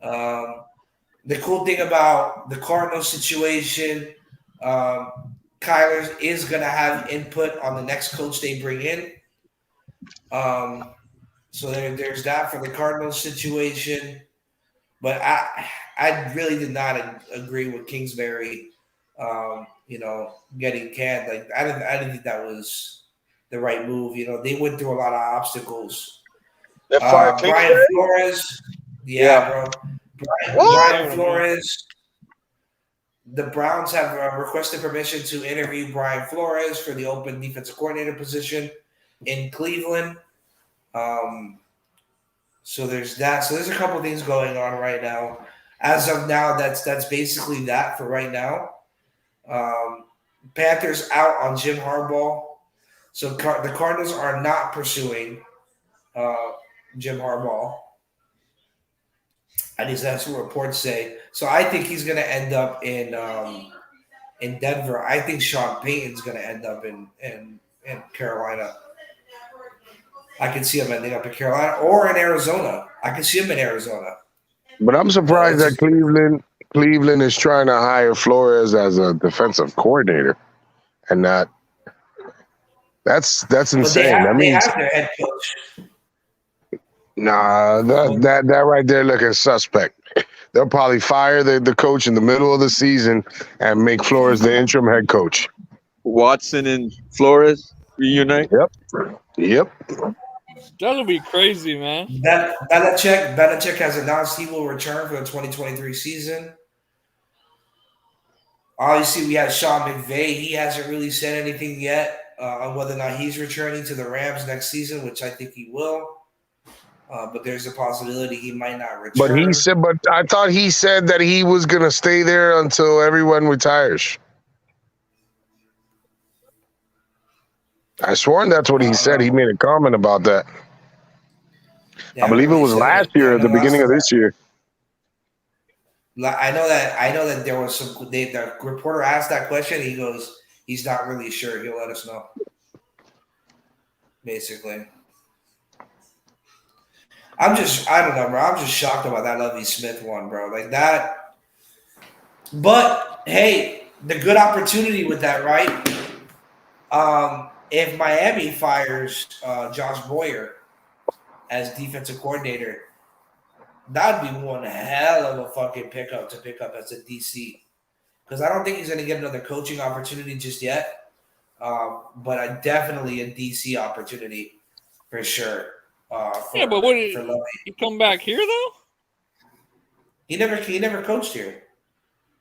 The cool thing about the Cardinals situation, Kyler is going to have input on the next coach they bring in. So there's that for the Cardinals situation. But I really did not agree with Kingsbury, getting canned. Like I didn't think that was the right move. They went through a lot of obstacles. They fired Brian Kingsbury? Flores, yeah, bro. Brian Flores. The Browns have requested permission to interview Brian Flores for the open defensive coordinator position in Cleveland. So there's that. So there's a couple things going on right now. As of now, that's basically that for right now. Panthers out on Jim Harbaugh. So the Cardinals are not pursuing Jim Harbaugh. At least that's what reports say. So I think he's going to end up in Denver. I think Sean Payton's going to end up in Carolina. I can see him ending up in Carolina or in Arizona. I can see him in Arizona. But I'm surprised that Cleveland is trying to hire Flores as a defensive coordinator, and not. That's insane. That means they have their head coach. Nah, that right there looking suspect. They'll probably fire the coach in the middle of the season and make Flores the interim head coach. Watson and Flores reunite? Yep. That'll be crazy, man. Belichick has announced he will return for the 2023 season. Obviously, we have Sean McVay. He hasn't really said anything yet on whether or not he's returning to the Rams next season, which I think he will. But there's a possibility he might not return. But I thought he said that he was gonna stay there until everyone retires. I sworn that's what he said. He made a comment about that. I believe it was last year or the beginning of this year. I know that there was some. The reporter asked that question. He goes, he's not really sure. He'll let us know. Basically, I don't know, bro. I'm just shocked about that Lovie Smith one, bro. Like that. But hey, the good opportunity with that, right? If Miami fires Josh Boyer as defensive coordinator, that'd be one hell of a fucking pickup to pick up as a DC. Because I don't think he's going to get another coaching opportunity just yet. But definitely a DC opportunity for sure. But what did he come back here though? He never coached here.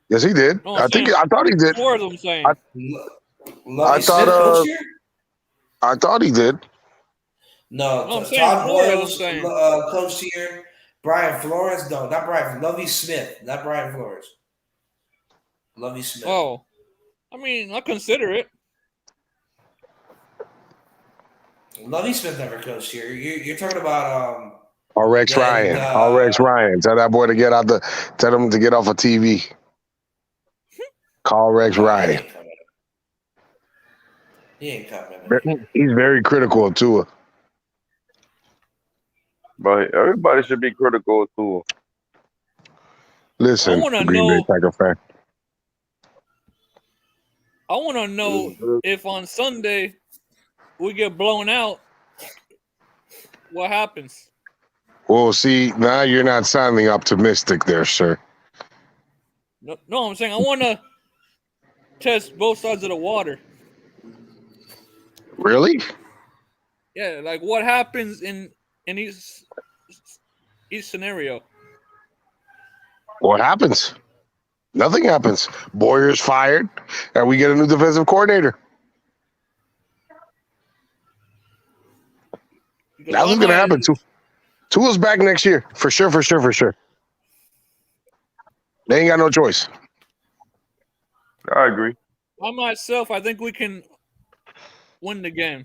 Yes, he did. No, I thought he did. Before I'm saying. Lovie Smith coached here? I thought he did. No, Todd Boyles coached here. Brian Flores, no, not Brian. Lovie Smith, not Brian Flores. Lovie Smith. Oh, I mean, I'll consider it. Lovie Smith never coached here. You're talking about Rex Ryan. Rex Ryan. Tell that boy to get out tell him to get off of TV. Call Rex Ryan. He ain't coming. He's very critical of Tua. But everybody should be critical of Tua. Listen, Green Bay Packer fan. I want to know if on Sunday we get blown out, what happens? Well, see, now you're not sounding optimistic there, sir. No, I'm saying I want to test both sides of the water. Really? Yeah, like what happens in each scenario? What happens? Nothing happens. Boyer's fired, and we get a new defensive coordinator. Nothing's going to happen. Tua's back next year. For sure. They ain't got no choice. I agree. I myself, I think we can win the game.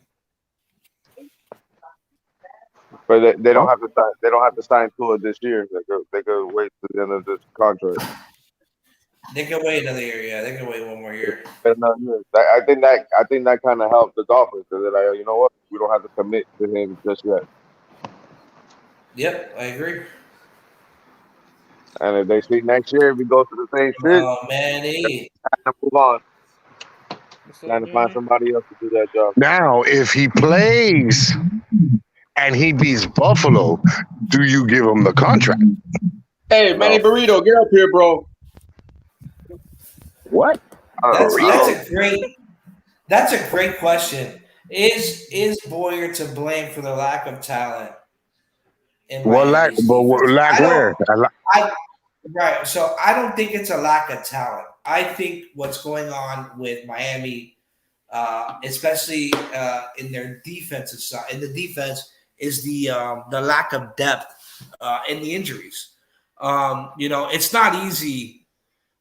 But they don't have to sign. They don't have to sign Tua this year. They could wait to the end of this contract. They can wait another year. Yeah, they can wait one more year. I think that kind of helped the Dolphins because they're like, you know what, we don't have to commit to him just yet. Yep, I agree. And if they see next year, if we go through the same shit, oh man, time to move on. Trying to find somebody else to do that job. Now, if he plays and he beats Buffalo, do you give him the contract? Hey, Manny Burrito, get up here, bro. What? That's a great question. Is Boyer to blame for the lack of talent? Lack where? Right. So I don't think it's a lack of talent. I think what's going on with Miami, especially in their defensive side, in the defense, is the lack of depth and the injuries. It's not easy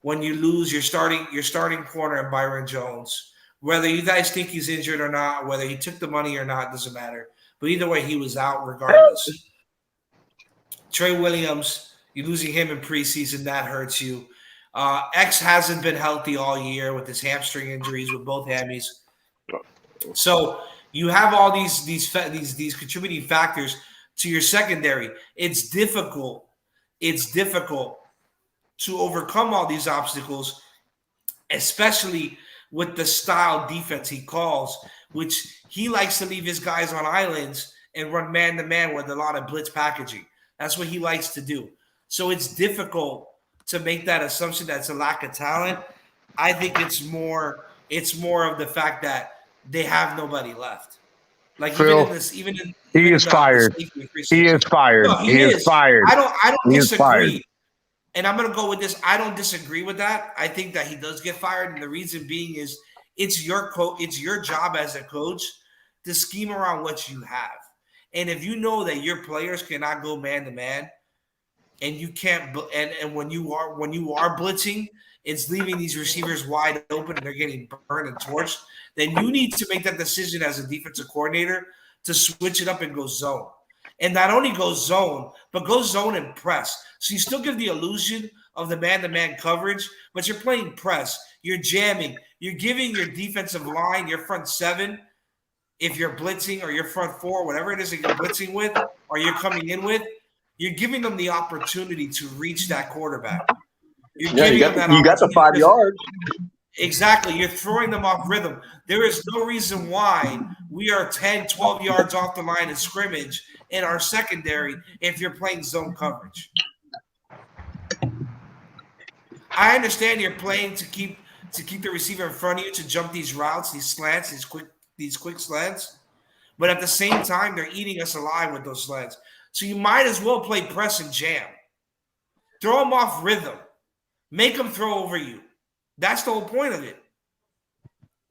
when you lose your starting corner in Byron Jones. Whether you guys think he's injured or not, whether he took the money or not, doesn't matter. But either way, he was out regardless. Trey Williams, you're losing him in preseason, that hurts you. X hasn't been healthy all year with his hamstring injuries with both hammies. So you have all these contributing factors to your secondary. It's difficult to overcome all these obstacles, especially with the style defense he calls, which he likes to leave his guys on islands and run man-to-man with a lot of blitz packaging. That's what he likes to do. So it's difficult to make that assumption that's a lack of talent. I think it's more of the fact that they have nobody left. Like Phil, he is fired. He is fired. No, he is fired. I don't disagree. Fired. And I'm going to go with this. I don't disagree with that. I think that he does get fired. And the reason being is it's your job as a coach to scheme around what you have. And if you know that your players cannot go man to man and you can't, and when you are blitzing it's leaving these receivers wide open and they're getting burned and torched, then you need to make that decision as a defensive coordinator to switch it up and go zone. And not only go zone, but go zone and press. So you still give the illusion of the man-to-man coverage, but you're playing press. You're jamming. You're giving your defensive line, your front seven, if you're blitzing or your front four, whatever it is that you're blitzing with or you're coming in with, you're giving them the opportunity to reach that quarterback. You're giving them that you got the opportunity 5 yards. Exactly. You're throwing them off rhythm. There is no reason why we are 10, 12 yards off the line of scrimmage in our secondary if you're playing zone coverage. I understand you're playing to keep the receiver in front of you to jump these routes, these slants, these quick slants. But at the same time, they're eating us alive with those slants. So you might as well play press and jam. Throw them off rhythm. Make them throw over you. That's the whole point of it.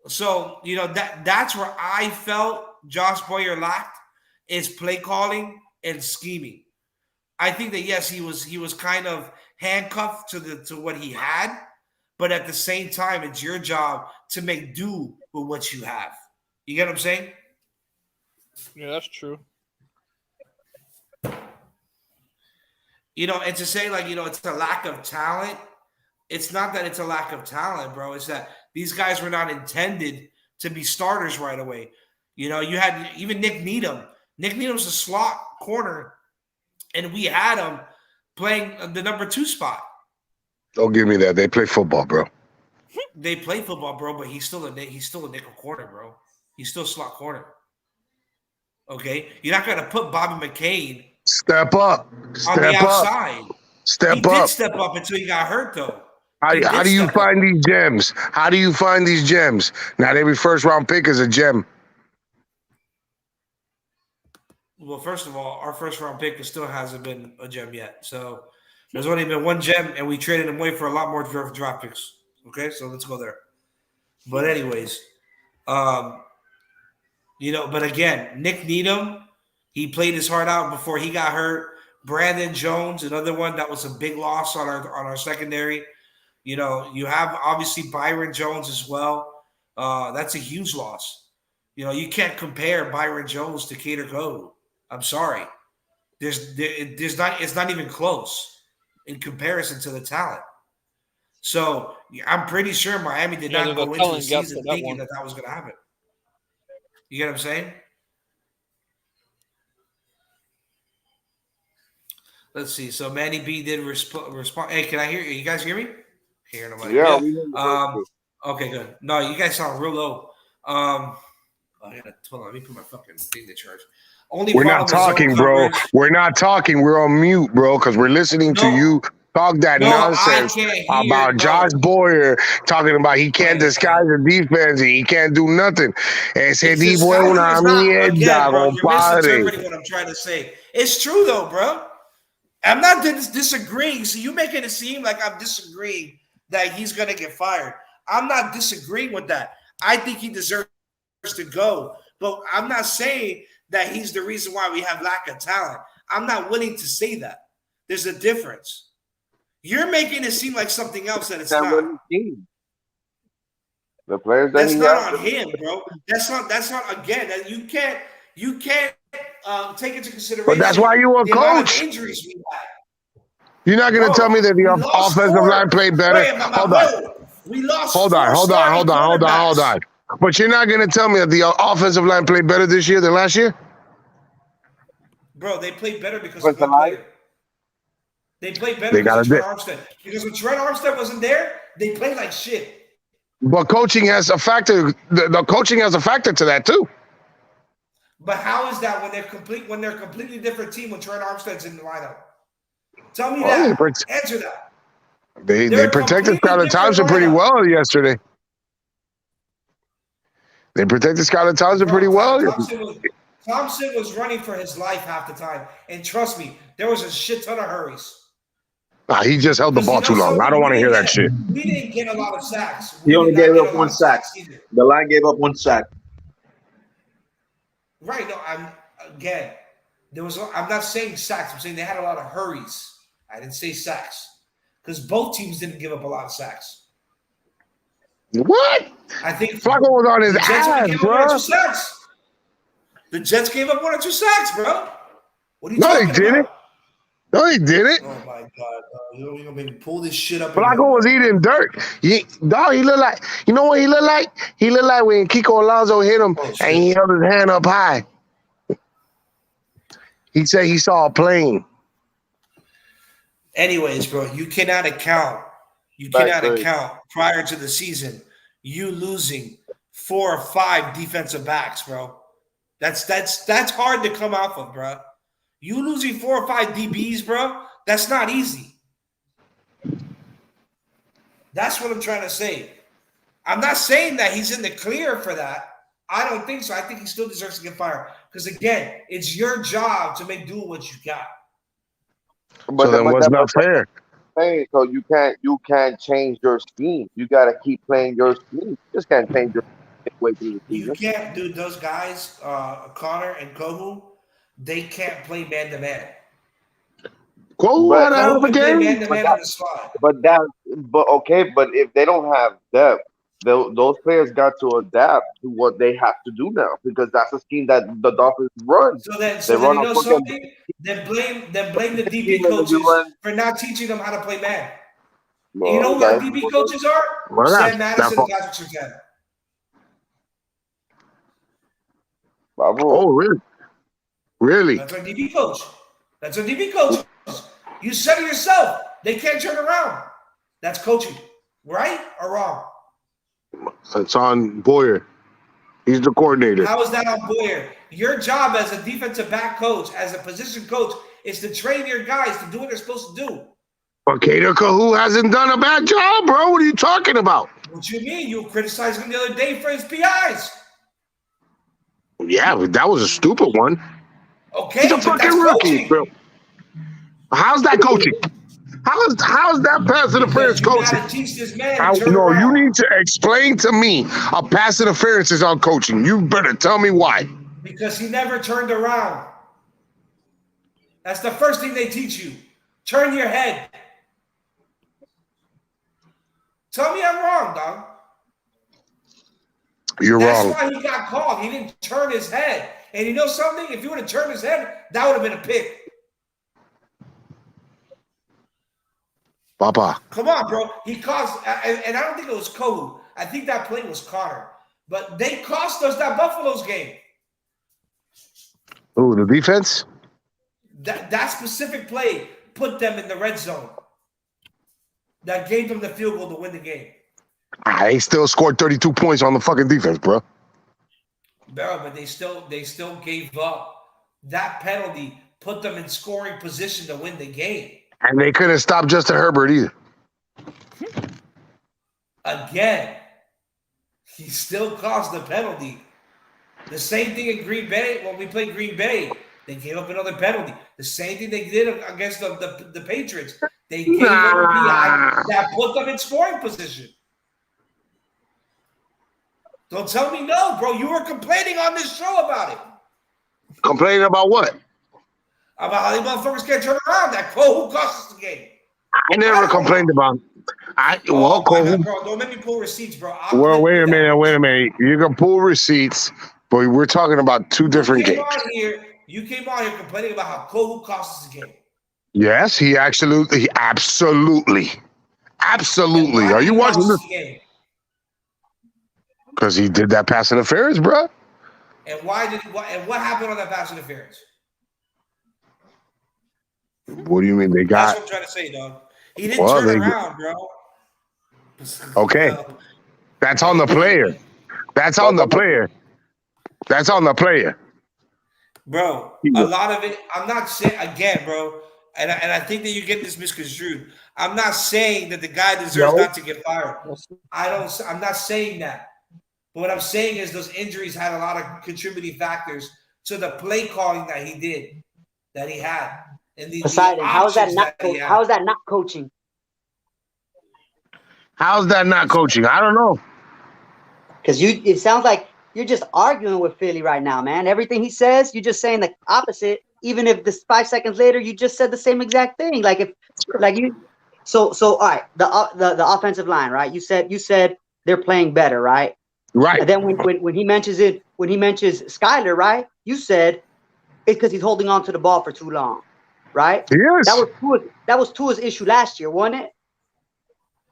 So, that's where I felt Josh Boyer lacked is play calling and scheming. I think that yes, he was kind of handcuffed to what he had, but at the same time, it's your job to make do with what you have. You get what I'm saying? Yeah, that's true. And to say it's a lack of talent. It's not that it's a lack of talent, bro. It's that these guys were not intended to be starters right away. You had even Nick Needham. Nick Needham's a slot corner, and we had him playing the number 2 spot. Don't give me that. They play football, bro. They play football, bro, but he's still a nickel corner, bro. He's still a slot corner. Okay? You're not going to put Bobby McCain Step up. on the outside. Step he up. Did step up until he got hurt, though. How do you find these gems? How do you find these gems? Not every first-round pick is a gem. Well, first of all, our first-round pick still hasn't been a gem yet. So there's only been one gem, and we traded him away for a lot more draft picks. Okay, so let's go there. But anyways, but again, Nick Needham, he played his heart out before he got hurt. Brandon Jones, another one that was a big loss on our secondary. You have obviously Byron Jones as well. That's a huge loss. You can't compare Byron Jones to Cater Code. I'm sorry. It's not even close in comparison to the talent. So I'm pretty sure Miami did not go into the season thinking that was going to happen. You get what I'm saying? Let's see. So Manny B did respond. Hey, can I hear you? You guys hear me? Can't hear nobody. Yeah. Okay, good. No, you guys sound real low. Hold on. Let me put my fucking thing to charge. We're not talking, bro. We're not talking. We're on mute, bro, because we're listening to you talk that nonsense about Josh Boyer talking about he can't disguise the defense and he can't do nothing. Ese tipo es una mierda, bro, you're compadre. misinterpreting what I'm trying to say. It's true, though, bro. I'm not disagreeing. So you making it seem like I'm disagreeing that he's going to get fired. I'm not disagreeing with that. I think he deserves to go. But I'm not saying that he's the reason why we have lack of talent. I'm not willing to say that. There's a difference. You're making it seem like something else that it's not. The players that's not on him, bro. That's not again. That you can't take into consideration. But that's why you a coach. Injuries we had. You're not going to tell me that the offensive line played better. Hold on. We lost. Hold on. But you're not going to tell me that the offensive line played better this year than last year? Bro, they played better because of good player. They played better because of Trent Armstead. Because when Trent Armstead wasn't there, they played like shit. But coaching has a factor. The coaching has a factor to that too. But how is that when they're a completely different team when Trent Armstead's in the lineup? Tell me that. Answer that. They protected Skylar Thompson pretty well yesterday. They protected Skylar Thompson pretty well. Thompson was running for his life half the time. And trust me, there was a shit ton of hurries. Nah, he just held the ball too long. I don't want to hear that shit. We didn't get a lot of sacks. He only gave up 1 sack. The line gave up 1 sack. Right. No, I'm not saying sacks. I'm saying they had a lot of hurries. I didn't say sacks. because both teams didn't give up a lot of sacks. What? I think Flacco was on his the Jets only ass, gave up 1 or 2 bro. sacks. The Jets gave up 1 or 2 sacks, bro. What are you No, they talking didn't. about? No, he didn't. Oh my god, you're gonna make me pull this shit up. Flacco was eating dirt. Dog, he looked like, you know what he looked like? He looked like when Kiko Alonso hit him and he held his hand up high. He said he saw a plane. Anyways, bro, you cannot account. You cannot account prior to the season you losing 4 or 5 defensive backs, bro. That's hard to come off of, bro. You losing 4 or 5 DBs, bro. That's not easy. That's what I'm trying to say. I'm not saying that he's in the clear for that. I don't think so. I think he still deserves to get fired. Because again, it's your job to make do what you got. So then what's not fair? So you can't change your scheme. You gotta keep playing your scheme. You just can't change your way through the season. You can't, dude. Those guys, Connor and Kohu, they can't play man to man. Kohu had a hell of a game. Man to man on the spot. But if they don't have depth, those players got to adapt to what they have to do now because that's a scheme that the Dolphins run. So then you know something? Then blame the DB coaches for not teaching them how to play man. Well, you know who our DB coaches are? Well, Sam Madison and Patrick Surtain. Oh, really? Really? That's our DB coach. You said it yourself. They can't turn around. That's coaching. Right or wrong? It's on Boyer. He's the coordinator. How is that on Boyer? Your job as a defensive back coach, as a position coach, is to train your guys to do what they're supposed to do. But Kader Kahu hasn't done a bad job, bro. What are you talking about? What you mean? You criticized him the other day for his PIs. Yeah, but that was a stupid one. Okay, he's a fucking rookie, bro. How's that coaching? How's that pass interference coaching? You need to explain to me a pass interference is on coaching. You better tell me why. Because he never turned around. That's the first thing they teach you. Turn your head. Tell me I'm wrong, dog. You're wrong. That's why he got called. He didn't turn his head. And you know something? If he would have turned his head, that would have been a pick. Papa. Come on, bro. He cost, and I don't think it was Kohu. I think that play was Connor. But they cost us that Buffalo's game. Oh, the defense? That specific play put them in the red zone. That gave them the field goal to win the game. They still scored 32 points on the fucking defense, bro. Bro, but they still gave up. That penalty put them in scoring position to win the game. And they couldn't stop Justin Herbert either. Again, he still caused the penalty. The same thing in Green Bay. When we played Green Bay, they gave up another penalty. The same thing they did against the Patriots. They gave up a PI that put them in scoring position. Don't tell me no, bro. You were complaining on this show about it. Complaining about what? About how these motherfuckers can't turn around. That Kohu cost us the game. I never complained about it. Kohu. Bro, don't make me pull receipts, bro. Wait a minute. You can pull receipts, but we're talking about two different games. You came on here complaining about how Kohu cost us the game. Yes, he absolutely. Are you watching this? Because he did that pass interference, bro. And what happened on that pass interference? What do you mean they got? That's what I'm trying to say, dog. He didn't turn around, bro. Okay. That's on the player. Bro, a lot of it, I'm not saying, again, bro, and I think that you're getting this misconstrued. I'm not saying that the guy deserves not to get fired. I'm not saying that. But what I'm saying is those injuries had a lot of contributing factors to the play calling that he had. And Poseidon, how is that not coaching? How is that not coaching? How's that not coaching? I don't know. Because it sounds like you're just arguing with Philly right now, man. Everything he says, you're just saying the opposite. Even if this 5 seconds later, you just said the same exact thing. So all right, the offensive line, right? You said they're playing better, right? Right. And then when he mentions Skyler, right? You said it's because he's holding on to the ball for too long, right? Yes. That was Tua's issue last year, wasn't it?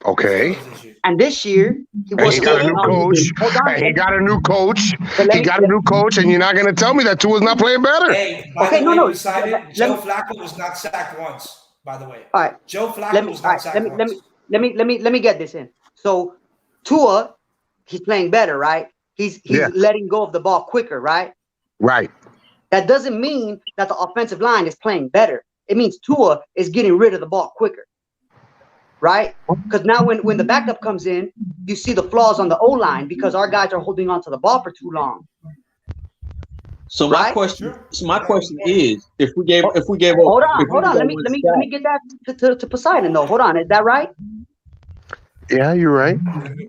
Okay. And this year he And he wasn't got a holding new on. coach. Hold on. And he got a new coach. But He got a new coach, and you're not going to tell me that Tua's not playing better. Hey, by Okay, the way, no. Poseidon, Joe Flacco was not sacked once. By the way, All right. Joe Flacco was not sacked once. Let me get this in. So Tua, he's playing better, right? He's letting go of the ball quicker, right? Right. That doesn't mean that the offensive line is playing better. It means Tua is getting rid of the ball quicker, right? Because now when the backup comes in, you see the flaws on the O-line because our guys are holding on to the ball for too long. So my Right? question is, if we gave hold on. Let me get that to Poseidon though. Hold on, is that right? Yeah, you're right.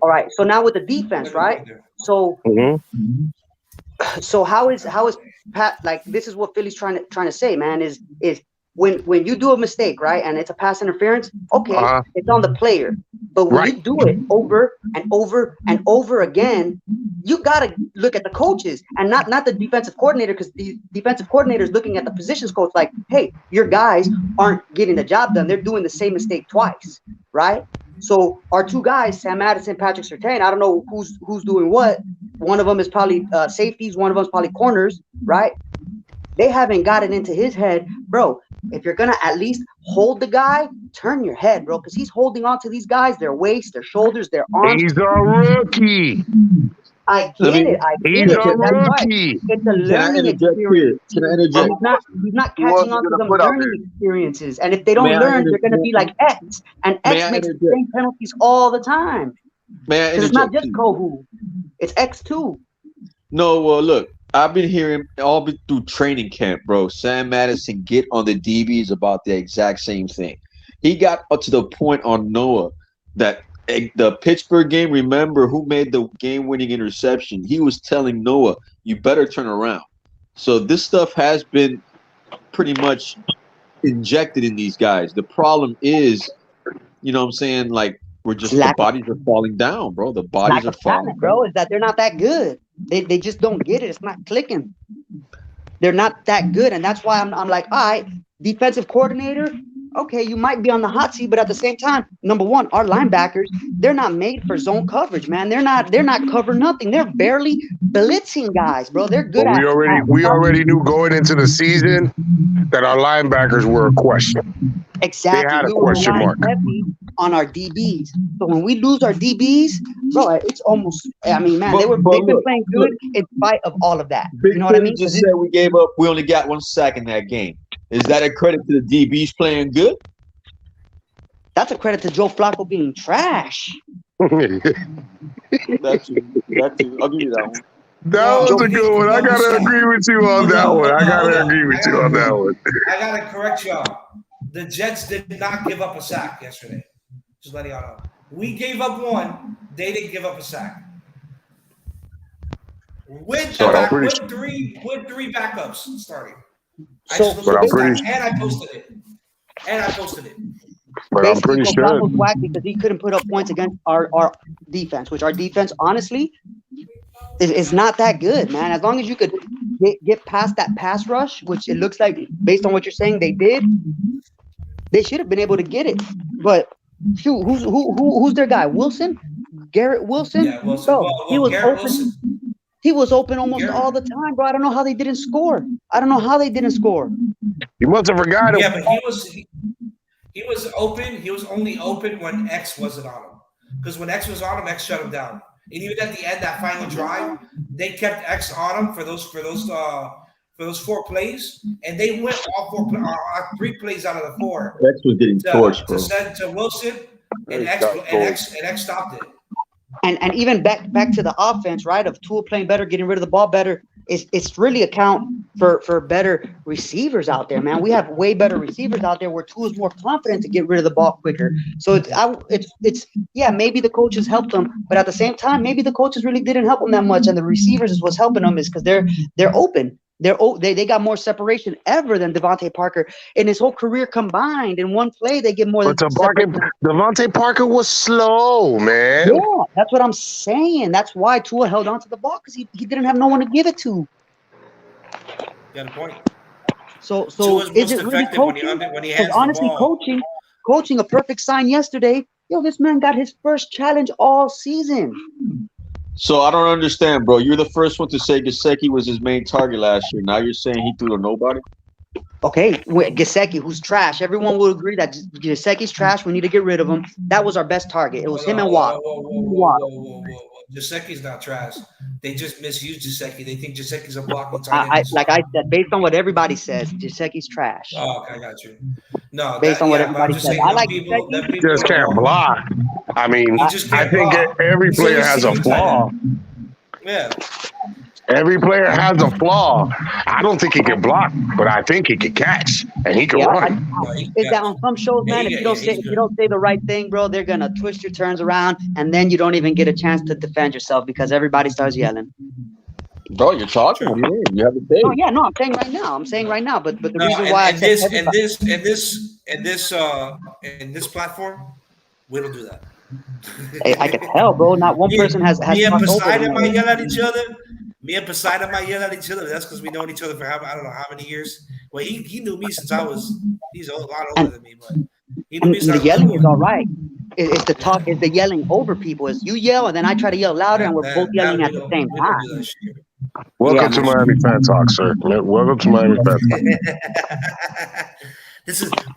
All right. So now with the defense, right? So so how is Pat, like, this is what Philly's trying to say, man, is when you do a mistake, right, and it's a pass interference, okay, it's on the player. But when you do it over and over and over again, you gotta look at the coaches and not the defensive coordinator, because the defensive coordinator is looking at the positions coach like, hey, your guys aren't getting the job done. They're doing the same mistake twice, right? So our two guys, Sam Madison, Patrick Surtain, I don't know who's doing what. One of them is probably safeties. One of them is probably corners, right? They haven't got it into his head, bro. If you're going to at least hold the guy, turn your head, bro, because he's holding on to these guys, their waist, their shoulders, their arms. He's a rookie. I get it. He's a rookie. It's a learning experience. Can I interject? He's not catching on to them learning experiences. And if they don't learn, they're going to be like X. And X makes the same penalties all the time. Because it's not just Kohu. It's X too. No, well, look, I've been hearing all through training camp, bro. Sam Madison get on the DBs about the exact same thing. He got up to the point on Noah that the Pittsburgh game, remember who made the game-winning interception? He was telling Noah, you better turn around. So this stuff has been pretty much injected in these guys. The problem is, you know what I'm saying, like, the bodies are falling down, bro. The bodies are falling down. Bro, is that they're not that good. They just don't get it. It's not clicking. They're not that good. And that's why I'm like, all right, defensive coordinator, okay, you might be on the hot seat, but at the same time, number one, our linebackers, they're not made for zone coverage, man. They're not covering nothing. They're barely blitzing guys, bro. They're good at we already knew going into the season that our linebackers were a question. Exactly. They had a question mark on our DBs. So when we lose our DBs, bro, it's almost, I mean, man, they've been playing good in spite of all of that. Big you know what I mean? Just said we only got 1 sack in that game. Is that a credit to the DBs playing good? That's a credit to Joe Flacco being trash. That's you. I'll give you that one. That was a good one. I gotta agree with you on that one. I gotta correct y'all. The Jets did not give up a sack yesterday. Just letting y'all know. We gave up one. They didn't give up a sack. With three backups starting. And I posted it. But I'm pretty sure because he couldn't put up points against our defense, which our defense, honestly, is not that good, man. As long as you could get past that pass rush, which it looks like, based on what you're saying, they did. They should have been able to get it. But shoot, who's their guy? Wilson? Garrett Wilson? Yeah, Wilson. Bro, he was Garrett open. Wilson. He was open almost all the time, bro. I don't know how they didn't score. You must have forgot him. Yeah, but he was open. He was only open when X wasn't on him. Because when X was on him, X shut him down. And even at the end, that final drive, they kept X on him for those 4 plays, and they went all 3 plays out of the 4. X was getting torched, bro. To send to Wilson, and X stopped it. And even back to the offense, right? Of Tua playing better, getting rid of the ball better. It's really account for better receivers out there, man. We have way better receivers out there where Tua's more confident to get rid of the ball quicker. So it's maybe the coaches helped them, but at the same time, maybe the coaches really didn't help them that much, and the receivers is what's helping them is because they're open. They got more separation ever than Devontae Parker in his whole career combined. In one play, they get more than separation. Devontae Parker was slow, man. Yeah, that's what I'm saying. That's why Tua held on to the ball because he didn't have no one to give it to. Got a point. So is it really coaching? when he Because hands honestly, the ball. coaching a perfect sign yesterday. Yo, this man got his first challenge all season. So I don't understand, bro. You're the first one to say Gesicki was his main target last year. Now you're saying he threw to nobody? Okay, Gesicki, who's trash. Everyone will agree that Gesicki's trash. We need to get rid of him. That was our best target. It was him and Watt. Whoa. Gesicki's not trash. They just misuse Gesicki. They think Gesicki's a blocking tight end. Like I said, based on what everybody says, Gesicki's trash. Oh, okay, I got you. No, based on what everybody says. I like people. He just can't block. I mean, I think every player has a flaw. Yeah. Every player has a flaw. I don't think he can block, but I think he can catch and he can run. Is that on some shows, man? If you don't say the right thing, bro, they're gonna twist your turns around, and then you don't even get a chance to defend yourself because everybody starts yelling. Bro, you're talking. You have to say. Oh yeah, no, I'm saying right now. But the reason why in this platform, we don't do that. I can tell, bro. Not one person has. Me and Poseidon might yell at each other. That's because we known each other for I don't know how many years. Well, he knew me since he's a lot older than me, but he knew me since the yelling is all right. It's the talk, is the yelling over people. Is you yell and then I try to yell louder and we're both yelling at the same time. Welcome to Miami Fan Talk, sir. Welcome to Miami Fan Talk.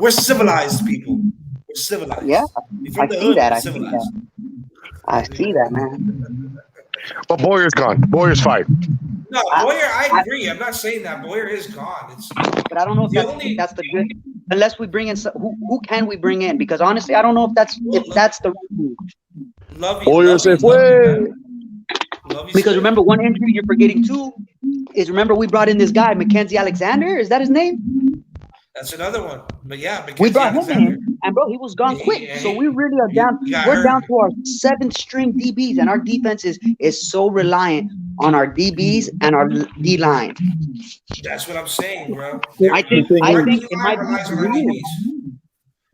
We're civilized people. We're civilized. Yeah, I see that. I see that, man. But Boyer's gone. Boyer's fired. No, Boyer, I agree. I'm not saying that Boyer is gone. But I don't know if that's the good. Unless we bring in who can we bring in? Because honestly, I don't know if that's the right move. Boyer said, "Way." Because remember, one injury you're forgetting too is remember we brought in this guy Mackenzie Alexander. Is that his name? That's another one. But yeah, Mackenzie we brought him in, and bro, he was gone quick. So we really are down. We're down to our 7th string DBs, and our defense is so reliant on our DBs and our D line. That's what I'm saying, bro. I think it might be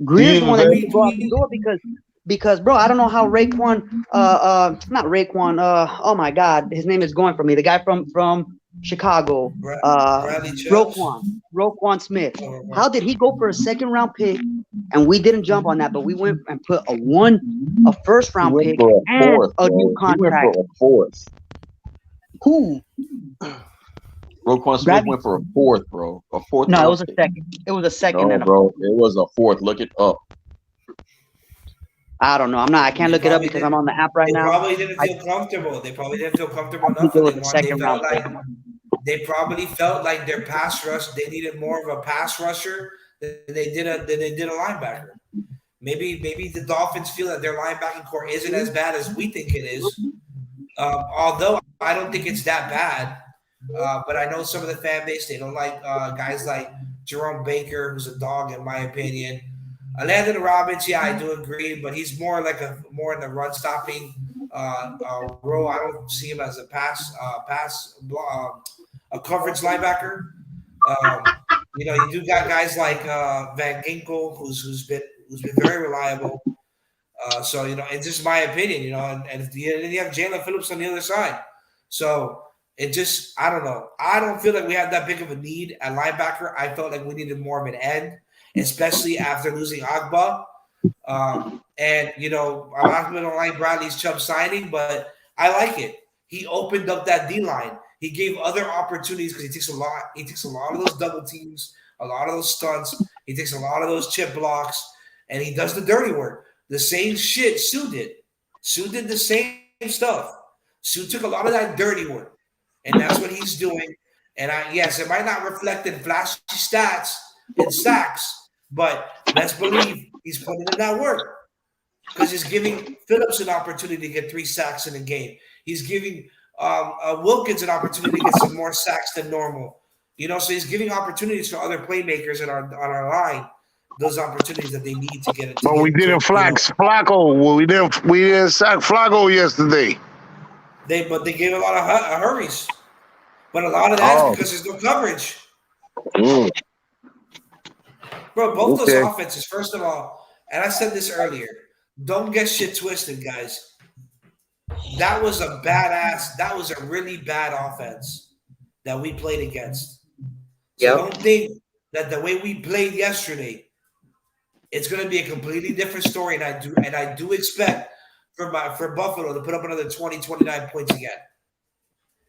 Greer's the one that needs to go out the door because bro, I don't know how Raekwon, not Raekwon, oh my God, his name is going for me. The guy from Chicago, Roquan Smith. How did he go for a 2nd round pick and we didn't jump on that, but we went and put a 1st round pick and a new contract? He went for a 4th. Who? Roquan Smith went for a 4th, bro. A 4th. No, it was a 2nd. It was a 2nd. No, bro, it was a 4th. Look it up. I don't know. I can't look it up because I'm on the app right now. They probably didn't feel comfortable. They probably didn't feel comfortable enough. They probably felt like their pass rush. They needed more of a pass rusher than they did a linebacker. Maybe the Dolphins feel that their linebacking core isn't as bad as we think it is. Although I don't think it's that bad. But I know some of the fan base, they don't like guys like Jerome Baker, who's a dog in my opinion. Landon Robbins, yeah, I do agree, but he's more like more in the run stopping role. I don't see him as a a coverage linebacker. You do got guys like Van Ginkel, who's been very reliable. So it's just my opinion, and then you have Jalen Phillips on the other side. So it just, I don't know. I don't feel like we have that big of a need at linebacker. I felt like we needed more of an end, especially after losing Agba. And a lot of people don't like Bradley's Chubb signing, but I like it. He opened up that D line. He gave other opportunities because he takes a lot of those double teams, a lot of those stunts. He takes a lot of those chip blocks, and he does the dirty work. The same shit Sue did. Sue did the same stuff. Sue took a lot of that dirty work, and that's what he's doing. And yes, it might not reflect in flashy stats and sacks, but let's believe he's putting in that work because he's giving Phillips an opportunity to get 3 sacks in a game. He's giving Wilkins an opportunity to get some more sacks than normal. So he's giving opportunities for other playmakers on our line, those opportunities that they need to get it. But we didn't Flacco. We didn't sack Flacco yesterday. But they gave a lot of hurries. But a lot of that is because there's no coverage. Bro, both those offenses, first of all, and I said this earlier, don't get shit twisted, guys. That was a really bad offense that we played against. So don't think that the way we played yesterday, it's going to be a completely different story. And I do expect for Buffalo to put up another 20, 29 points again.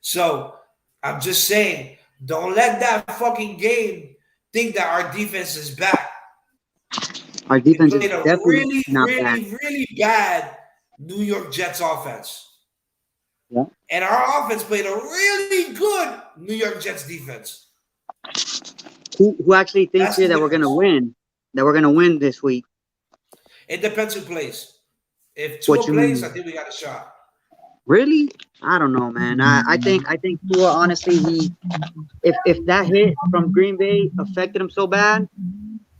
So I'm just saying, don't let that fucking game think that our defense is back. Our defense is played a definitely really bad New York Jets offense. Yeah. And our offense played a really good New York Jets defense. Who actually thinks here that we're gonna win? That we're gonna win this week? It depends who plays. If Tua plays, I think we got a shot. Really? I don't know, man. I think Tua, honestly, if that hit from Green Bay affected him so bad,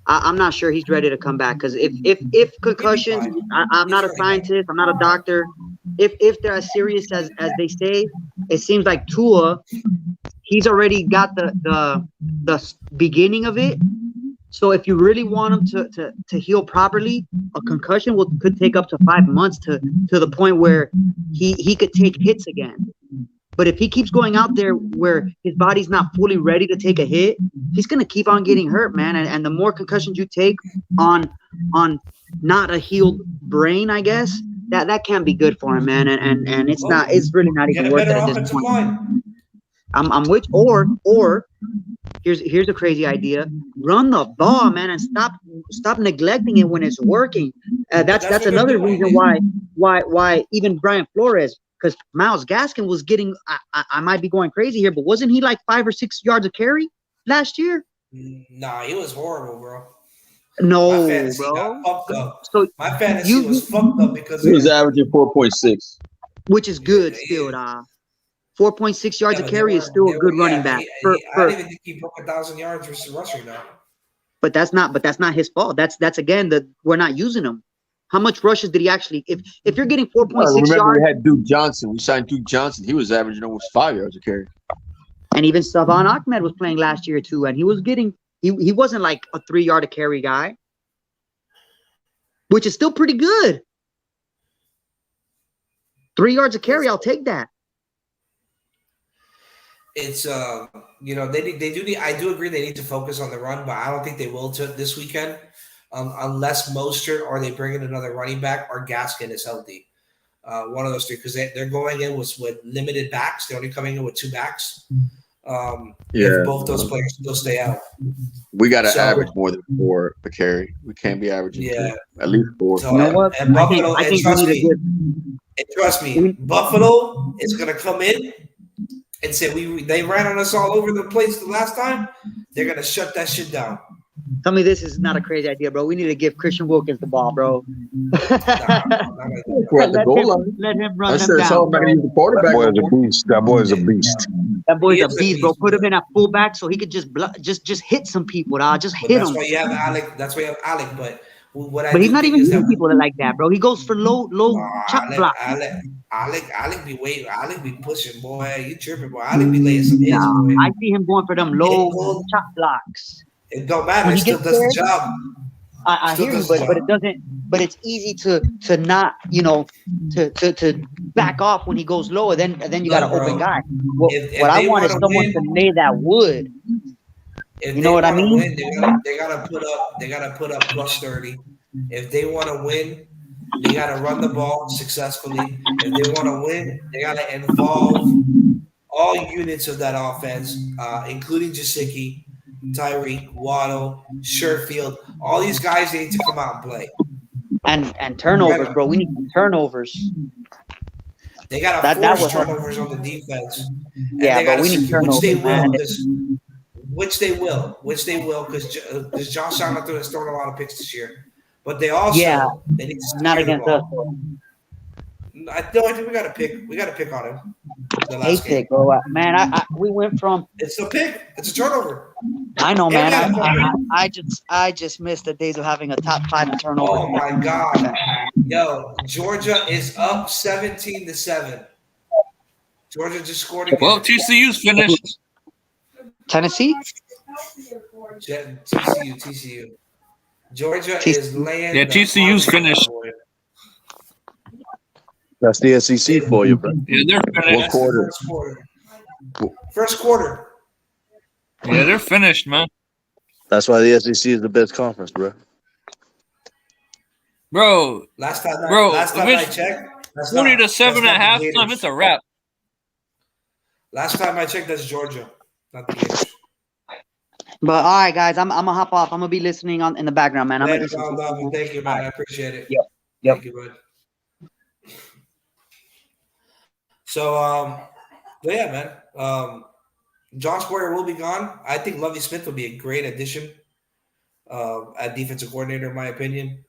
I'm not sure he's ready to come back. Because if concussions, I'm not a scientist, I'm not a doctor. If they're as serious as they say, it seems like Tua, he's already got the beginning of it. So if you really want him to heal properly, a concussion could take up to 5 months to the point where he could take hits again. But if he keeps going out there where his body's not fully ready to take a hit, he's gonna keep on getting hurt, man. And the more concussions you take on not a healed brain, I guess, that can't be good for him, man. And it's really not even worth it at this point. I'm with or here's a crazy idea. Run the ball, man, and stop neglecting it when it's working. That's another reason why even Brian Flores, because Myles Gaskin was getting, I might be going crazy here, but wasn't he like 5 or 6 yards of carry last year? Nah, he was horrible, bro. No, my fantasy bro. got fucked up. So my fantasy was fucked up because he was averaging 4.6, which is good still. 4.6 yards of carry is still a good running back. I didn't even think he broke 1,000 yards versus rushing now. But that's not his fault. That's again we're not using him. How much rushes did he actually? If you're getting 4.6 yards, remember we had Duke Johnson. We signed Duke Johnson. He was averaging almost 5 yards of carry. And even Savon Ahmed was playing last year too, and he was getting he wasn't like a 3 yard a carry guy, which is still pretty good. 3 yards of carry, I'll take that. It's they do need. I do agree they need to focus on the run, but I don't think they will this weekend, unless Mostert or they bring in another running back or Gaskin is healthy. One of those three, because they're going in with limited backs. They're only coming in with 2 backs. If both those players still stay out, we got to average more than 4 a carry. We can't be averaging 2, at least 4. So, you know what? And Buffalo, I think trust me, Buffalo is going to come in and say they ran on us all over the place the last time. They're gonna shut that shit down. Tell me this is not a crazy idea, bro. We need to give Christian Wilkins the ball, bro. Let him run them down. That boy is a beast. That boy is a beast. That boy is a beast, bro. Put him in at fullback so he could just hit some people, dog. Just hit him. That's why you have Alec. But he's not even hitting people like that, bro. He goes for low chop block. Alec be pushing, boy. You tripping, boy. Alec be laying some hits, boy. I see him going for them low chop blocks. It don't matter. He still does the job. I hear you, but it doesn't. But it's easy to not, to back off when he goes lower. Then you got an open guy. What I want is someone to lay that wood. You know what I mean? Win, they gotta put up plus 30. If they want to win, they gotta run the ball successfully. If they want to win, they gotta involve all units of that offense, including Gesicki, Tyreek, Waddle, Sherfield. All these guys need to come out and play. And turnovers, bro. We need some turnovers. They gotta force turnovers on the defense. Yeah, but we need turnovers. Which they will, because Josh Allen has thrown a lot of picks this year. But they also they need to not against us. I think we got to pick. We got to pick on him. The last game. Pick, bro. Man, we went from. It's a pick. It's a turnover. I know, man. I just missed the days of having a top 5 in turnover. Oh my God, yo, Georgia is up 17-7. Georgia just scored again. Well, TCU's finished. Tennessee? TCU. Georgia is laying. Yeah, TCU's finished. That's the SEC for you, bro. Yeah, they're finished. What quarter? First quarter. Yeah, they're finished, man. That's why the SEC is the best conference, bro. Bro, Last time if I it's checked, 20-7 at halftime, it's a wrap. Last time I checked, that's Georgia, not the Gators. But all right, guys, I'm gonna hop off. I'm gonna be listening in the background, man. I'm gonna listen. Thank you, man. I appreciate it. Yep. Thank you, bud. So, but yeah, man. Josh Boyer will be gone. I think Lovie Smith will be a great addition at defensive coordinator, in my opinion.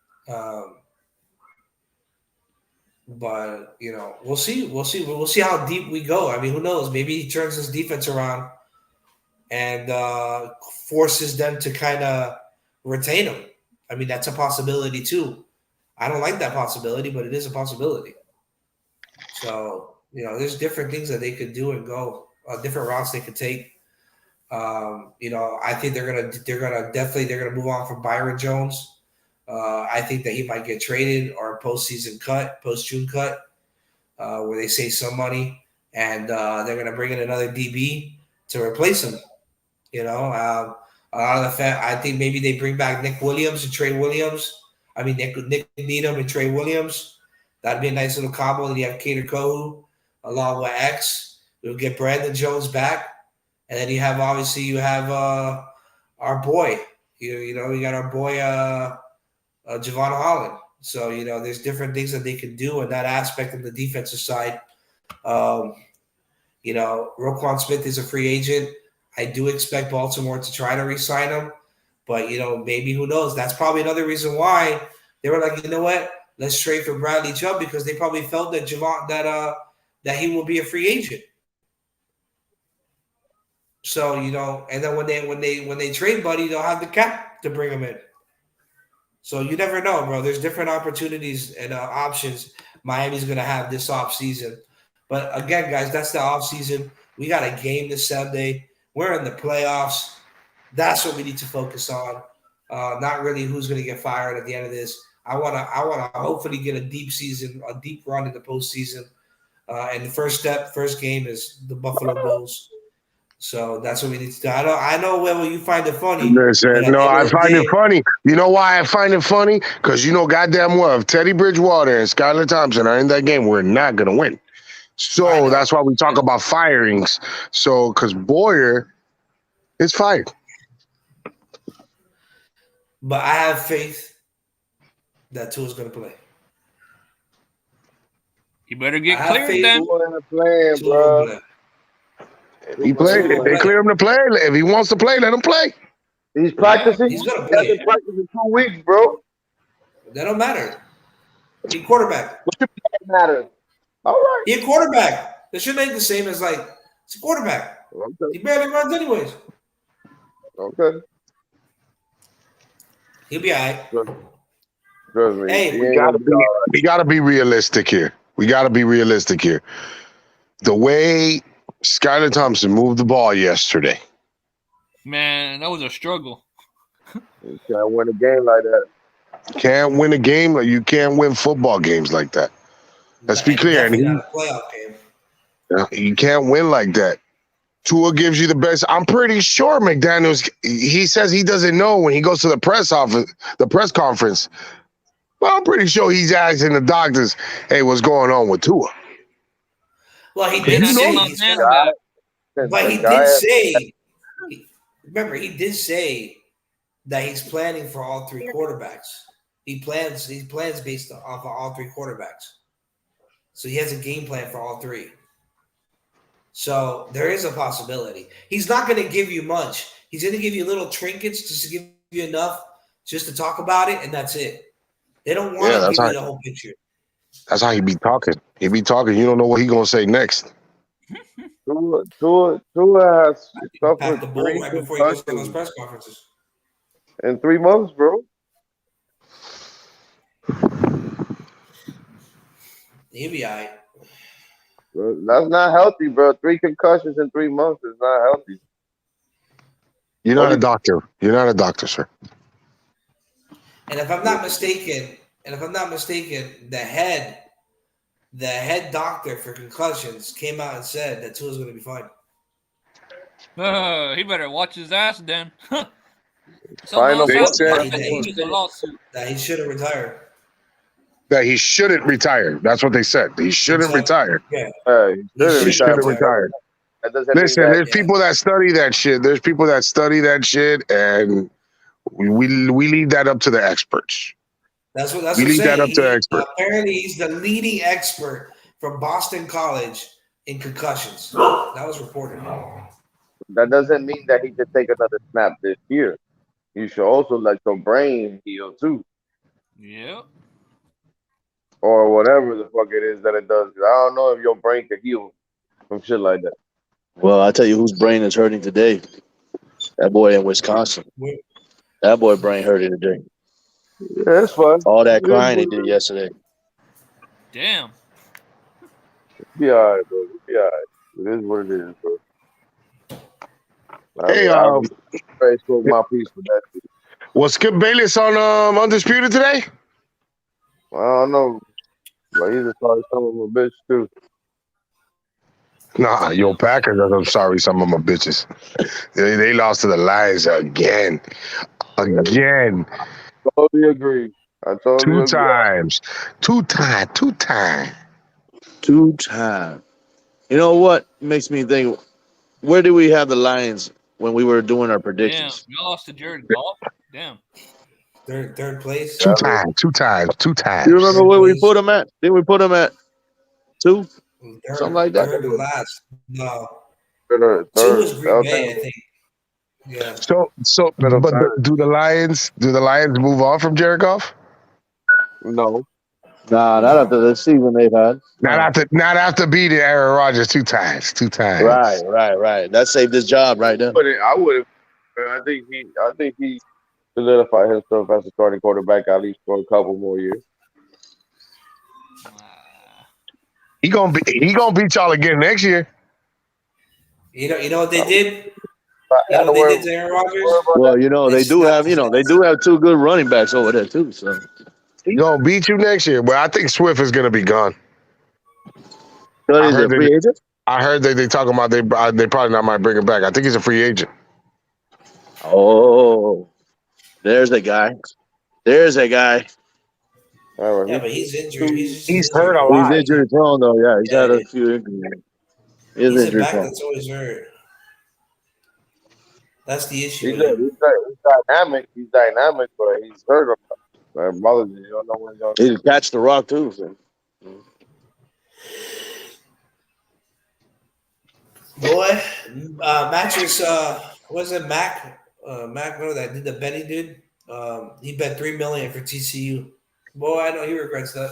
But we'll see. We'll see how deep we go. I mean, who knows? Maybe he turns his defense around and forces them to kind of retain him. I mean, that's a possibility too. I don't like that possibility, but it is a possibility. So, there's different things that they could do and go, different routes they could take. I think they're gonna move on from Byron Jones. I think that he might get traded or post-June cut, where they save some money, and they're gonna bring in another DB to replace him. I think maybe they bring back Nick Williams and Trey Williams. I mean, Nick Needham and Trey Williams. That'd be a nice little combo. Then you have Cater Kohu along with X. We'll get Brandon Jones back, and then you have our boy. We got our boy Javon Holland. So there's different things that they can do in that aspect of the defensive side. Roquan Smith is a free agent. I do expect Baltimore to try to re-sign him, but maybe, who knows? That's probably another reason why they were like, you know what? Let's trade for Bradley Chubb, because they probably felt that that he will be a free agent. So and then when they trade Buddy, they'll have the cap to bring him in. So you never know, bro. There's different opportunities and options Miami's gonna have this offseason. But again, guys, that's the offseason. We got a game this Sunday. We're in the playoffs. That's what we need to focus on. Not really who's going to get fired at the end of this. I want to hopefully get a deep season, a deep run in the postseason. And the first game is the Buffalo Bills. So that's what we need to do. I know, Will, you find it funny. No, I find it funny. You know why I find it funny? Because goddamn well, if Teddy Bridgewater and Skylar Thompson are in that game, we're not going to win. So that's why we talk about firings. So, because Boyer is fired. But I have faith that Tua's going to play. You better get cleared then. Playing, bro. He played. They clear him to play. If he wants to play, let him play. He's practicing. He's going to play. He's been practicing 2 weeks, bro. That don't matter. He quarterback. What should matter? All right. He a quarterback. It shouldn't ain't the same as it's a quarterback. Okay. He barely runs anyways. Okay. He'll be all right. Trust me. Hey, we gotta be realistic here. The way Skylar Thompson moved the ball yesterday. Man, that was a struggle. You can't win a game like that. Can't win a game. You can't win football games like that. Let's be clear. And not a playoff game. You can't win like that. Tua gives you the best. I'm pretty sure McDaniels, he says he doesn't know when he goes to the press conference. Well, I'm pretty sure he's asking the doctors, hey, what's going on with Tua? Well, he did say he did say that he's planning for all three quarterbacks. He plans based off of all three quarterbacks. So he has a game plan for all three. So there is a possibility. He's not going to give you much. He's going to give you little trinkets just to give you enough just to talk about it, and that's it. They don't want to give you the whole picture. That's how he be talking. He be talking. You don't know what he going to say next. Tua has Pack the ball right before he goes to those press conferences. In 3 months, bro. He'll be all right. That's not healthy, bro. 3 concussions in 3 months is not healthy. You're not a doctor. You're not a doctor, sir. And if I'm not mistaken, the head doctor for concussions came out and said that Tua's going to be fine. He better watch his ass then. Final They said that he should have retired. that he shouldn't retire. That's what they said. He shouldn't retire. Yeah. He shouldn't retire. That doesn't Listen, mean there's people that study that shit. There's people that study that shit, and we leave that up to the experts. That's what we I'm leave saying. that up to the experts. Apparently, he's the leading expert from Boston College in concussions. That was reported. That doesn't mean that he should take another snap this year. You should also let your brain heal too. Yeah. Or whatever the fuck it is that it does. I don't know if your brain can heal from shit like that. Well, I tell you whose brain is hurting today. That boy in Wisconsin. That boy brain hurting today. Yeah, that's fun. All that crying he did yesterday. Damn. Be all right, bro. Be all right. It is what it is, bro. Hey, I'll spoke my piece for that. Was Skip Bayless on Undisputed today? I don't know, but he's a sorry son of a bitch too. Nah, yo, Packers. I'm sorry, some of my bitches. They lost to the Lions again. Totally agree. I totally Two times. You know what makes me think? Where did we have the Lions when we were doing our predictions? Damn, we lost to Jared Goff. Damn. Third place. Two times. You remember where we put them at? Didn't we put them at 2? Something like that. Third to last. No. Third. 2 was Green Bay, I think. Yeah. So, but do the Lions move on from Jared Goff? No. Nah, not after the season they've had. Not after beating Aaron Rodgers two times. Right. That saved his job right there. I would. I think he solidified himself as a starting quarterback at least for a couple more years. He gonna beat y'all again next year. You know what they did? You know what they did to Aaron Rodgers? Well, they do have 2 good running backs over there too. So he gonna beat you next year. But I think Swift is gonna be gone. So he's a free agent? I heard that they talking about they probably not might bring him back. I think he's a free agent. Oh, there's a guy. Yeah, but he's injured. He's hurt a lot. He's injury prone though. Yeah, he's had a few injuries. He's a back that's always hurt. That's the issue. He's dynamic, but he's hurt. You don't know when he can catch the rock too. So. Boy, mattress. Was it Mac? Mac, remember that did the betting dude? He bet $3 million for TCU. Boy, I know he regrets that.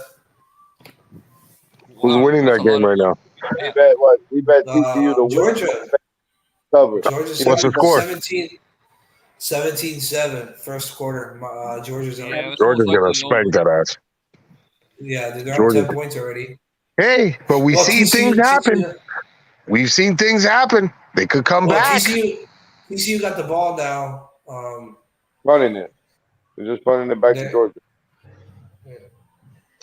Who's winning that game right now? He bet what? He bet TCU to Georgia. Cover. Georgia. What's the score? 17-7, first quarter. Georgia's on. Yeah, Georgia's gonna spank that ass. Yeah, they're up 10 points already. Hey, but we see things happen. We've seen things happen. They could come back. TCU got the ball now. Running it. They're just running it back to Georgia. Yeah.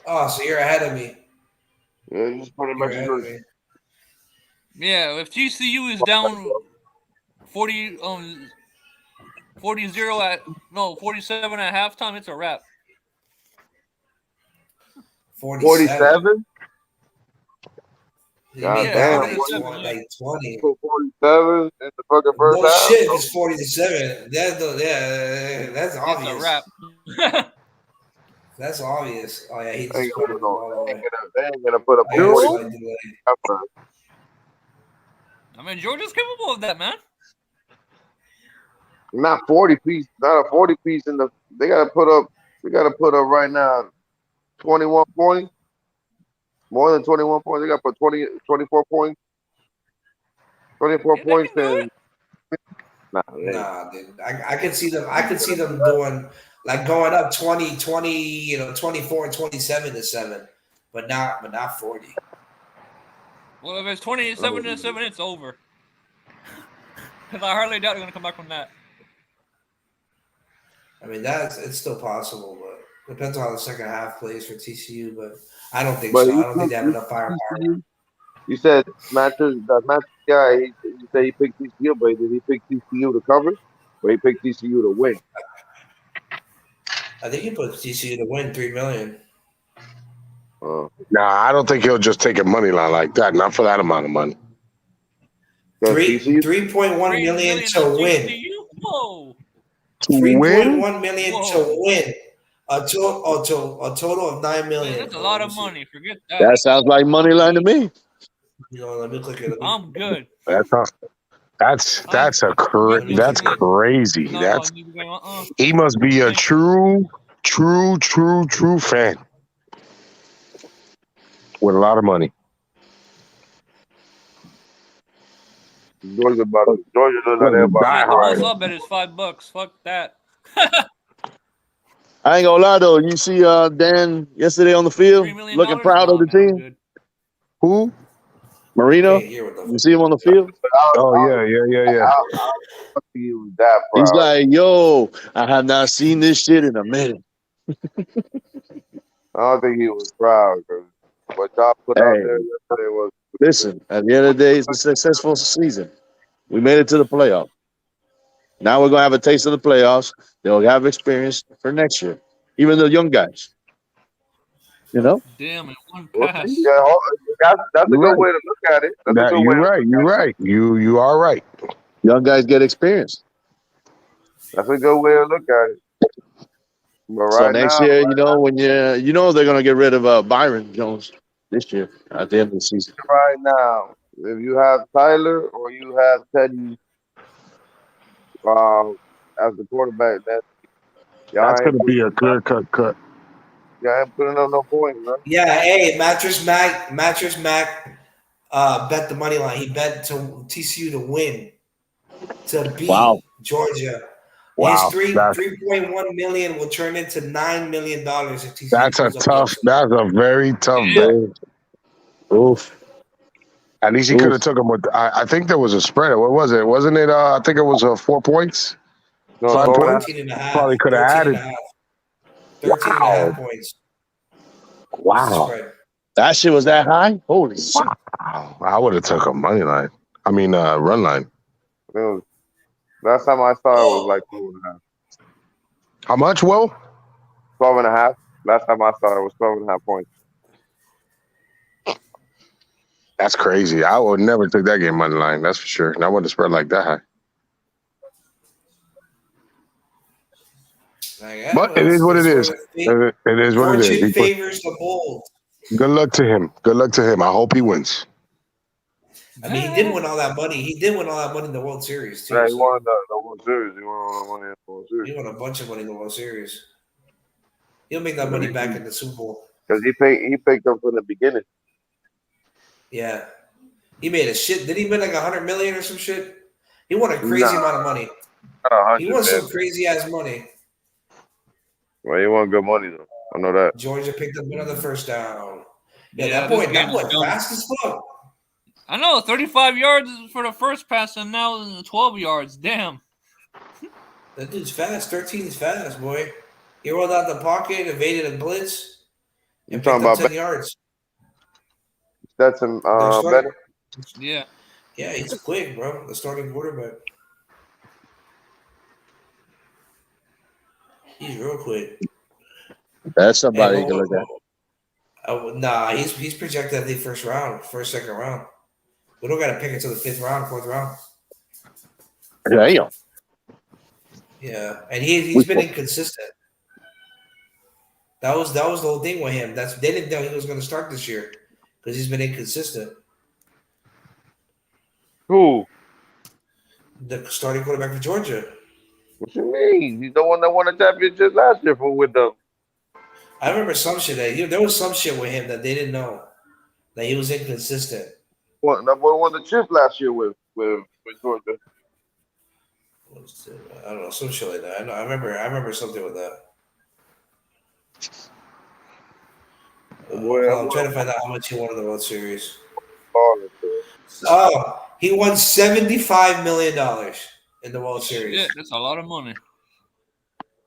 Oh, so you're ahead of me. Yeah, just put it back to Georgia. Yeah, if TCU is down 40-0 47 at halftime, it's a wrap. 47? God damn. Like 20. 47 in the fucking first half? Shit, it's 40-7. That's obvious. It's a wrap. That's obvious. Oh, yeah, he just they ain't gonna put up 40. I mean, Georgia's capable of that, man. Not 40 piece. Not a 40 piece in the. They gotta put up right now 21 points. More than 21 points. They got to put 24 points. 24 points in. Nah, dude. I could see them. I could see them doing like going up 20, 24 and 27 to 7, but not 40. Well, if it's 27-7, it's over. Because I hardly doubt they're going to come back from that. I mean, it's still possible, but depends on how the second half plays for TCU. But I don't think so. I don't think they have enough firepower. You said the mattress guy. He said he picked TCU, but did he pick TCU to cover, or he picked TCU to win? I think he put TCU to win $3 million. Nah, I don't think he'll just take a money line like that. Not for that amount of money. 3.1 million to win. Whoa. 3.1 million to win. A total of $9 million. Man, that's a lot of money. Forget that. That sounds like money line to me. You know, let me click it. I'm good. That's crazy. He must be a true fan with a lot of money. Georgia doesn't have everybody. The most I'll bet is $5. Fuck that. I ain't gonna lie though. You see Dan yesterday on the field looking proud of the team. Who? Marino. You see him on the field? Oh yeah. He was that proud. He's like, yo, I have not seen this shit in a minute. I don't think he was proud because what y'all put out there yesterday was. Listen, at the end of the day, it's a successful season. We made it to the playoff. Now we're gonna have a taste of the playoffs. They'll have experience for next year, even the young guys. You know. Damn it, one pass. Yeah, that's a good way to look at it. You're right. You are right. Young guys get experience. That's a good way to look at it. But so next year, when they're gonna get rid of Byron Jones this year at the end of the season. Right now, if you have Tyler or you have Teddy as the quarterback, that's gonna be a clear cut. Yeah, ain't putting up no points, man. Yeah, hey, Mattress Mac bet the money line. He bet to TCU to win, to beat Georgia. Wow. His 3.1 million will turn into $9 million if TCU. That's a very tough bet. Oof. At least he could have took him with. I think there was a spread. What was it? Wasn't it? I think it was 4 points. No, 5 points. 13 and a half. Probably could have added. 13 and a half points. Wow. That shit was that high? Holy shit. Wow. I would have took a money line. I mean, run line. Last time I saw it was like 2.5. How much, Will? 12.5. Last time I saw it was 12.5 points. That's crazy. I would never take that game money line. That's for sure. And I wouldn't have spread like that high. But it is what it is. It is what it is. Fortune favors the bold. Good luck to him. I hope he wins. I mean, he did win all that money. He did win all that money in the World Series, too. Yeah, he won the World Series. He won all the money in the World Series. He won a bunch of money in the World Series. He'll make that money back in the Super Bowl. Because he picked them from the beginning. Yeah. He made a shit. Did he win like $100 million or some shit? He won a crazy amount of money. He won some crazy ass money. Well, he won good money though. I know that. Georgia picked up another first down. Yeah, that boy fast as fuck. I know, 35 yards for the first pass, and now 12 yards. Damn. That dude's fast. 13 is fast, boy. He rolled out the pocket, evaded a blitz, and picked up 10 yards. That's him. Better. Yeah. Yeah, he's quick, bro. The starting quarterback. He's real quick. That's somebody you can look at. Nah, he's projected at the first, second round. We don't got to pick until the 5th round, 4th round. Damn. Yeah, and he's been inconsistent. That was the whole thing with him. They didn't know he was going to start this year because he's been inconsistent. Who? The starting quarterback for Georgia. What you mean? He's the one that won the championship last year with them. I remember some shit there was some shit with him that they didn't know that he was inconsistent. That boy won the chip last year with Georgia. I don't know, some shit like that. I remember something with that. I'm trying to find out how much he won in the World Series. balling, bro. Oh, he won $75 million in the World Series. Shit, that's a lot of money.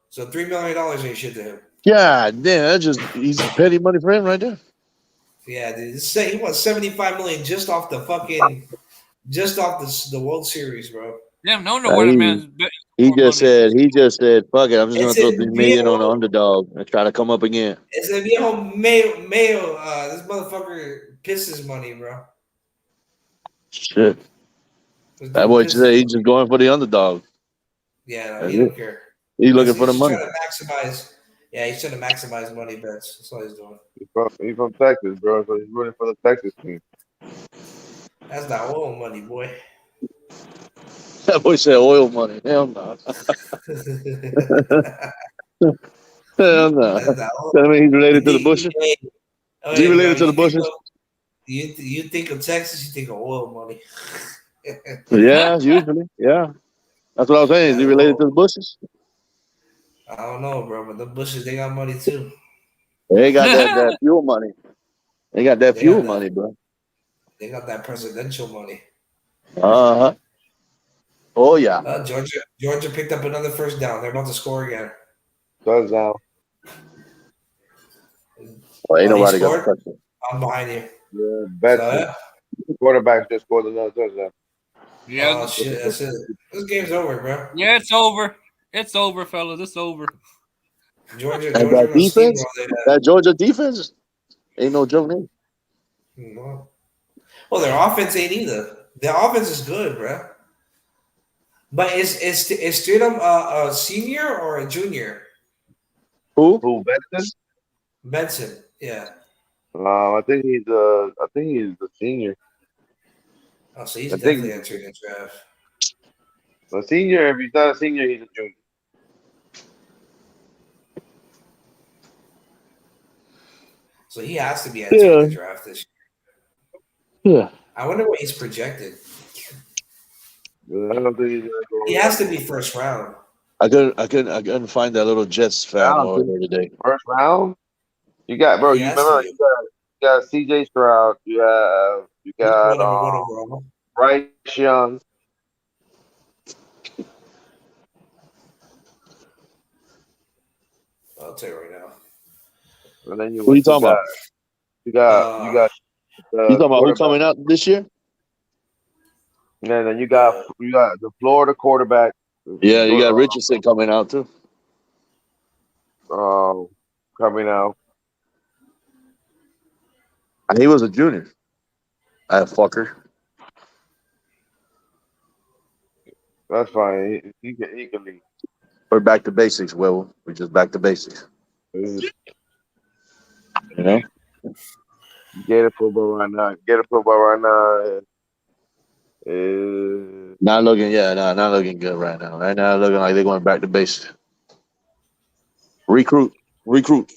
So $3 million ain't shit to him. Yeah, damn, that's just easy petty money for him right there. Yeah, dude. He won $75 million just off the World Series, bro. Damn, no wonder why the man's betting He more just money. said, fuck it, I'm just gonna It's throw a 3 million on the viejo. underdog and try to come up again. It's a viejo Mayo. This motherfucker pisses money, bro. Shit. This That dude boy pisses said he's money. just going for the underdog. Yeah, no, That's he it. don't care. He's looking for He's the just money. trying to maximize. Yeah, he's trying to maximize money bets. That's all he's doing. He's from Texas, bro. So he's rooting for the Texas team. That's not oil money, boy. That boy said oil money. Hell no. Hell no. That's not oil. That mean he's related to the Bushes? Hey, Is he hey, bro, related to the Bushes? you think of Texas, you think of oil money. Yeah, usually. Yeah. That's what I was saying. Is he related to the Bushes? I don't know, bro, but the Bushes, they got money too. They got that fuel money. They got that They got fuel that. money, bro. They got that presidential money. Uh-huh. Oh, yeah. Georgia picked up another first down. They're about to score again. Touchdown. Well, ain't They nobody got to scored. touch it. I'm behind you. Yeah, Betson. Quarterback just scored another touchdown. Yeah, Oh shit, that's it. This game's over, bro. yeah, it's over. It's over, fellas. It's over. Georgia And that gonna defense, steamroll that Georgia defense, ain't no joke name. that. Well, their offense ain't either. Their offense is good, bro. But is Stidham a senior or a junior? Who? Betson? Benson, yeah. I think he's the senior. Oh, so he's I think definitely entering the draft. a senior. If he's not a senior, he's a junior. So he has to be entering the draft this year. Yeah. I wonder what he's projected. But I don't think he's gonna go. He has to be first round. I couldn't find that little Jets fan over there today. First round. You got, bro. He You has to remember? be. You got C.J. Stroud. You got Number one overall. Bryce Young. I'll tell you right now. And then Who you talking about? You got You talking about who coming out this year? And then you got the Florida quarterback. Yeah, you got Richardson coming out too. Coming out. He was a junior. That fucker. That's fine. He can leave. We're back to basics, Will. We're just back to basics. You know? Gator football right now. Is Not looking good right now. Right now, looking like they're going back to basics. Recruit. Yep.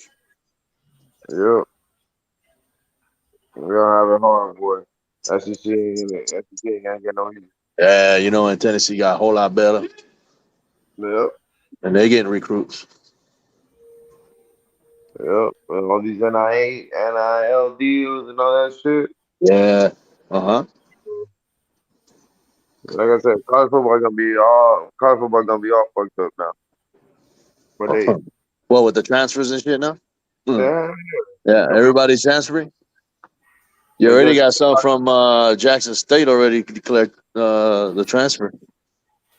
We're gonna have a hard boy. SEC ain't gonna get no easy. Yeah, you know, in Tennessee got a whole lot better. Yep. And they getting recruits. Yep. And all these NIL deals and all that shit. Yeah. Uh-huh. Like I said, college football gonna be all fucked up now. But they Well, with the transfers and shit now? yeah, Yeah, everybody's transferring. You already got some from Jackson State already declared the transfer.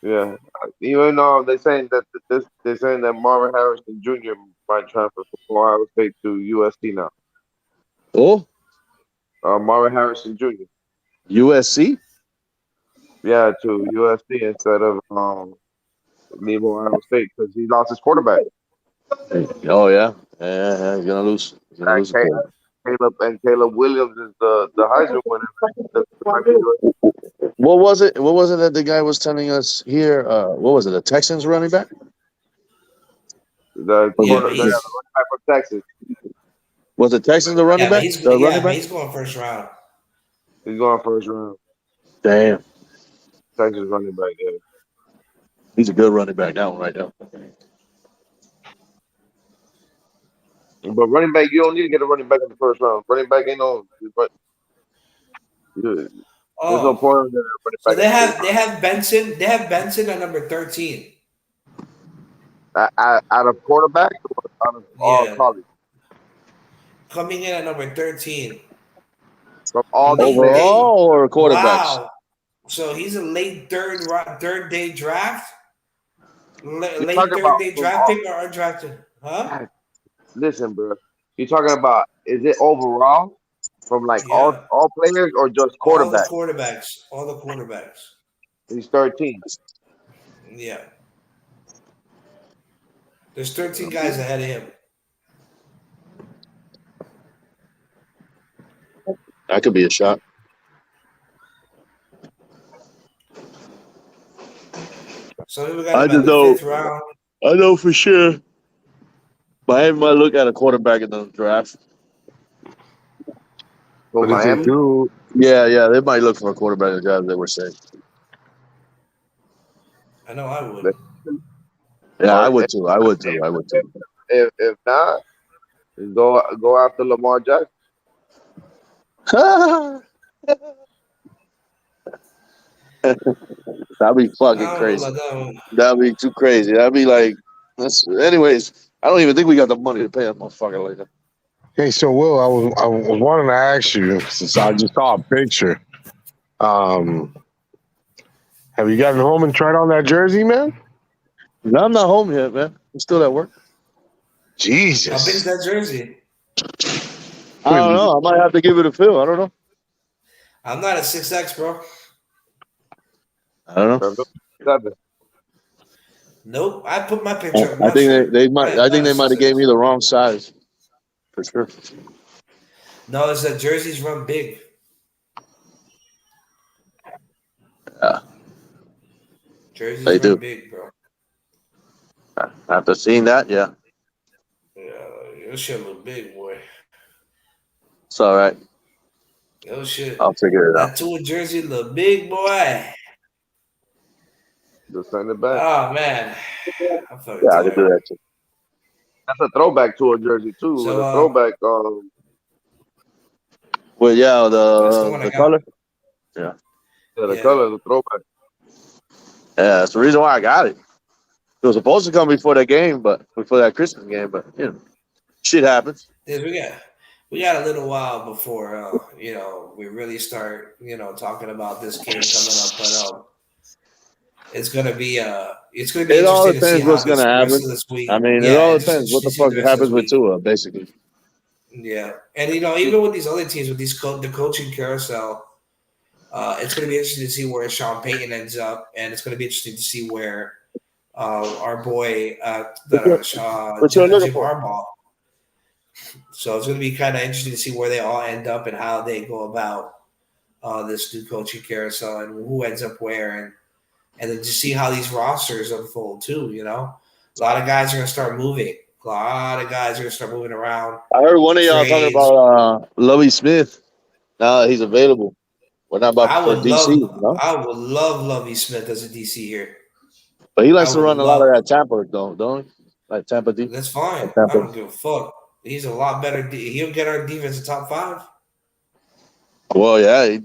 yeah. Even though they're saying that Marvin Harrison Jr. might transfer from Ohio State to USC now. Oh? Marvin Harrison Jr. USC? Yeah, to USC instead of leave Ohio State because he lost his quarterback. Oh yeah, yeah. He's gonna lose. Caleb Williams is the Heisman winner. What was it? What was it that the guy was telling us here? What was it? The Texans running back? The running back from Texas. Was the Texans the running back? He's going first round. He's going first round. Damn. Texas running back. Yeah. He's a good running back. That one right now. But running back, you don't need to get a running back in the first round. Running back ain't no. There's no Oh, point in running so back at the same they have Benson. They have Benson at number 13. time. Out of quarterback or out of all Yeah, college? coming in at number 13. From all the Late players? day. Overall or quarterbacks? Wow. So he's a late third day draft. You're Late talking about third day from draft all. pick or undrafted? Huh? God, listen, bro. You're talking about is it overall from like Yeah. all players or just All the quarterback? quarterbacks. All the quarterbacks. He's 13. Yeah. There's 13 guys ahead of him. That could be a shot. Some people got I him at just the know. 5th round. I know for sure. Miami might look at a quarterback in the draft. For But if they Miami, do, Yeah, they might look for a quarterback in the draft. They were saying. I know I would. Yeah, or I would too. I would too. if not, then go after Lamar Jackson. That'd be I fucking don't know crazy. about that one. That'd be too crazy. That'd be like. Anyways, I don't even think we got the money to pay that motherfucker like that. hey, so Will, I was wanting to ask you since I just saw a picture. Have you gotten home and tried on that jersey, man? No, I'm not home yet, man. I'm still at work. How big's Jesus. that jersey? I don't know. I might have to give it a feel. I don't know. I'm not a 6X, bro. I don't know. 7. Nope. I put my picture up. I Not think sure. they might. I think Not a they might have 6X. gave me the wrong size, for sure. No, it's that jerseys run big. Yeah, Jerseys they run do. big, bro. After seeing that, yeah, Yeah, your shit look big, boy. it's all right. Your shit. I'll figure it out. That Tua jersey look big, boy. Just send it back. Oh man, I'm fucking Yeah, I can do tired. that too. That's a throwback to a jersey too. So, With a throwback, Well, yeah, that's the one I the got. color. the Yeah. color, the throwback. Yeah, that's the reason why I got it. It was supposed to come before that game, but before that Christmas game, but shit happens. Yes, we got a little while before we really start talking about this game coming up, but it's gonna be It all interesting to see depends how what's this gonna rest happen. of this week. I mean, it Yeah, all it's just depends what interesting the to see fuck the rest of happens this with week. Tua, basically. Yeah, and even with these other teams with these the coaching carousel, it's gonna be interesting to see where Sean Payton ends up, and it's gonna be interesting to see where our boy What you looking Jim for? Harbaugh. So it's going to be kind of interesting to see where they all end up and how they go about this new coaching carousel and who ends up where, and then to see how these rosters unfold too. A lot of guys are going to start moving. A lot of guys are going to start moving around. I heard one of y'all talking Trades. about Lovie Smith. Now that he's available. What not about I for would DC? love Lovie Smith as a DC here. But he likes I to would run a lot of love. that Tampa, don't he? Like Tampa D. That's fine. Like I Tampa. don't give a fuck. He's a lot better. He'll get our defense a top 5. Well, yeah, he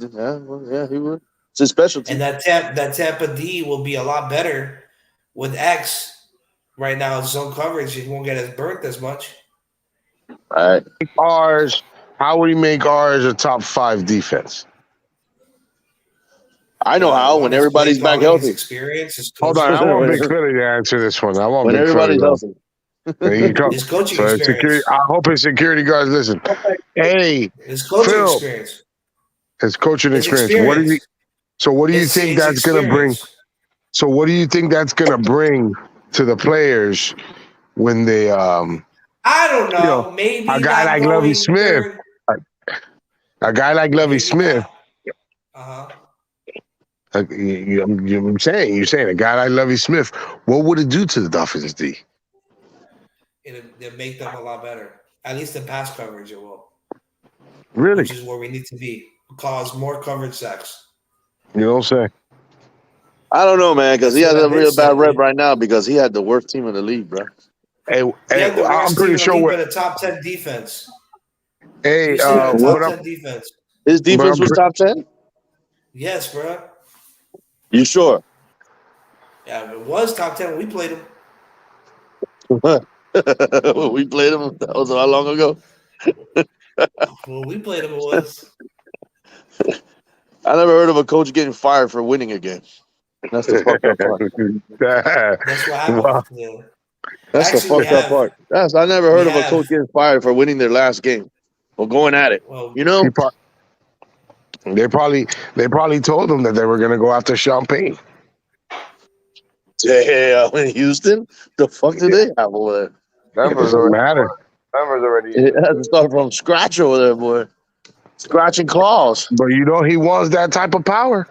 would. It's his specialty. And that Tampa D will be a lot better with X. Right now, zone coverage, he won't get as burnt as much. All right. How would he make ours a top 5 defense? I know how. When everybody's back His healthy. experience, his Hold on, I want Big Philly to answer this one. I want when Big everybody's Philly. healthy. There you go. His coaching So experience. I hope his security guards listen. Hey, His coaching Phil, experience. his coaching His experience. experience. What do you think His that's going to bring? experience. So what do you think that's going to bring to the players when they I don't know. Maybe a guy like Lovie Smith. A guy like Lovie Smith. Uh-huh. You're saying a guy like Lovie Smith, what would it do to the Dolphins D? It'll make them a lot better. At least in pass coverage, it will. Really? Which is where we need to be. Cause more coverage sacks. You know what I'm saying? I don't know, man, because he That's has what a I've real been bad saying. rep right now because he had the worst team in the league, bro. Hey, I'm pretty sure we're a top 10 defense. Hey, We still got a what top up? 10 defense. His defense But was top 10? Yes, bro. You sure? Yeah, it was top 10 when we played him. We played him. That was how long ago? When we played him, it was. I never heard of a coach getting fired for winning a game. That's the fucked up part. That's what happened. Wow. Yeah. That's the Actually, we fucked up have. part. I never We heard of a coach have. getting fired for winning their last game or going at it. Well, You know? They probably told them that they were gonna go after Champagne. Damn, in Houston, the fuck do they have over It Denver's doesn't already matter. Denver's already there? in It the has to start from scratch over there, boy. Scratching claws. But you know he wants that type of power.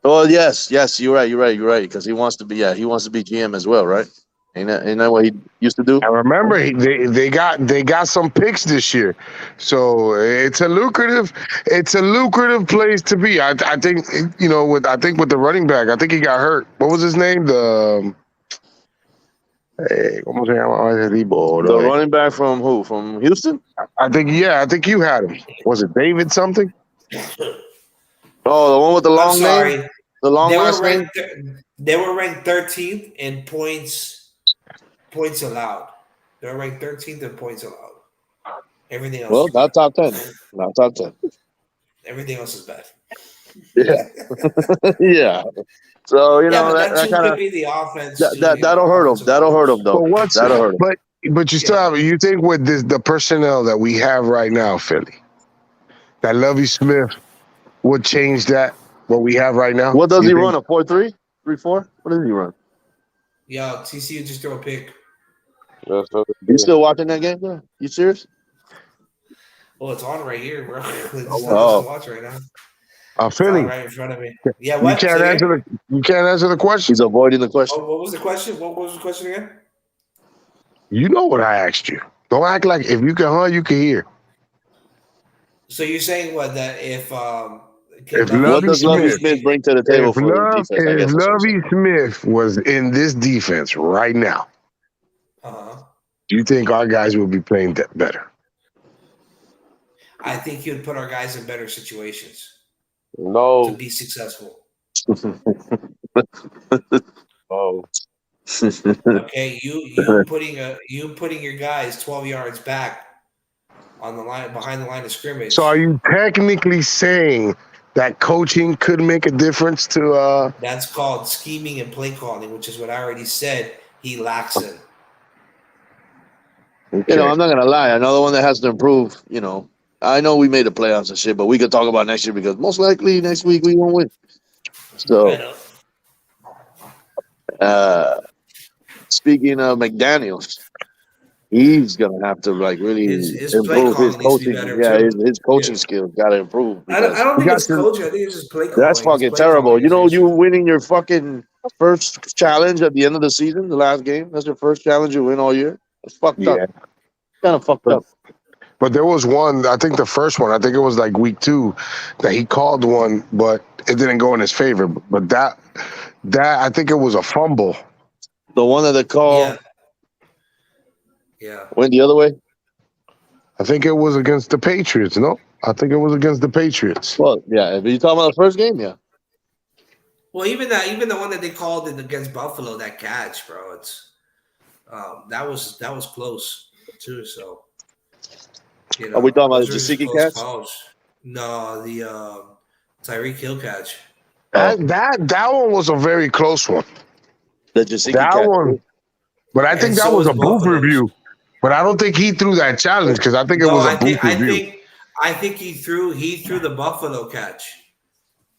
Oh yes, you're right. Because he wants to be, he wants to be GM as well, right? Ain't that what he used to do? And remember, they got some picks this year, so it's a lucrative place to be. I think with the running back, I think he got hurt. What was his name? ¿Cómo se llama ese tipo? The running back from who? From Houston? I think you had him. Was it David something? Oh, the one with the I'm long name, sorry. the long They were last name. ranked. They were ranked 13th in points allowed. They were ranked 13th in points allowed. Everything else. Well, is not bad. top 10. Not top 10. Everything else is bad. Yeah, yeah. So Yeah, but that that too kind could of be the offense. that'll hurt him. That'll hurt him though. But That'll hurt him. but you still Yeah. have. You think with the personnel that we have right now, Philly, that Lovey Smith would change that what we have right now? What does You he think? run? A 4.3, 3.4? What does he run? Yeah, TCU just throw a pick. That's what they You do. still watching that game, bro? You serious? Well, it's on right here, bro. There's nothing Oh. to watch right now. It's Philly, on right in front of me. Yeah, you what? can't Say it answer again? you can't answer the question. He's avoiding the question. What was the question? What was the question again? You know what I asked you. Don't act like if you can you can hear. So you're saying what that if If Lovey- What Lovey does Lovey Smith, Smith bring to the table for the defense? I if guess that's what I'm saying. Lovey Smith was in this defense right now, uh-huh. do you think our guys will be playing that better? I think you'd put our guys in better situations to No. be successful. Oh. Okay, you putting your guys 12 yards back on the line behind the line of scrimmage. So are you technically saying that coaching could make a difference to That's called scheming and play calling, which is what I already said he lacks in. okay. I'm not gonna lie. Another one that has to improve. I know we made the playoffs and shit, but we could talk about next year because most likely next week we won't win. I So, know. speaking of McDaniels, he's gonna have to really His play improve his calling needs to be coaching. better, Yeah, too. his coaching Yeah. skills got to improve. I Because don't think got it's to- coaching. I think it's just play calling. that's His fucking play terrible. calling is the You issue. winning your fucking first challenge at the end of the season, the last game. That's your first challenge you win all year. It's fucked Yeah. up. Kind of fucked up. But there was one, I think the first one, I think it was like week 2 that he called one, but it didn't go in his favor. But that I think it was a fumble. The one that they call Yeah. went the other way. I think it was against the Patriots. No, I think it was against the Patriots. Well, yeah. If you talking about the first game, yeah. Well, even the one that they called it against Buffalo, that catch, bro, it's that was close too. So Are we talking about those the were just Jasicki close catch? calls. No, the Tyreek Hill catch. That one was a very close one. The Jasicki That catch. one, but I think And that so was a was booth Buffalo's. review. But I don't think he threw that challenge because I think it No, was a I booth review. think he threw the Buffalo catch,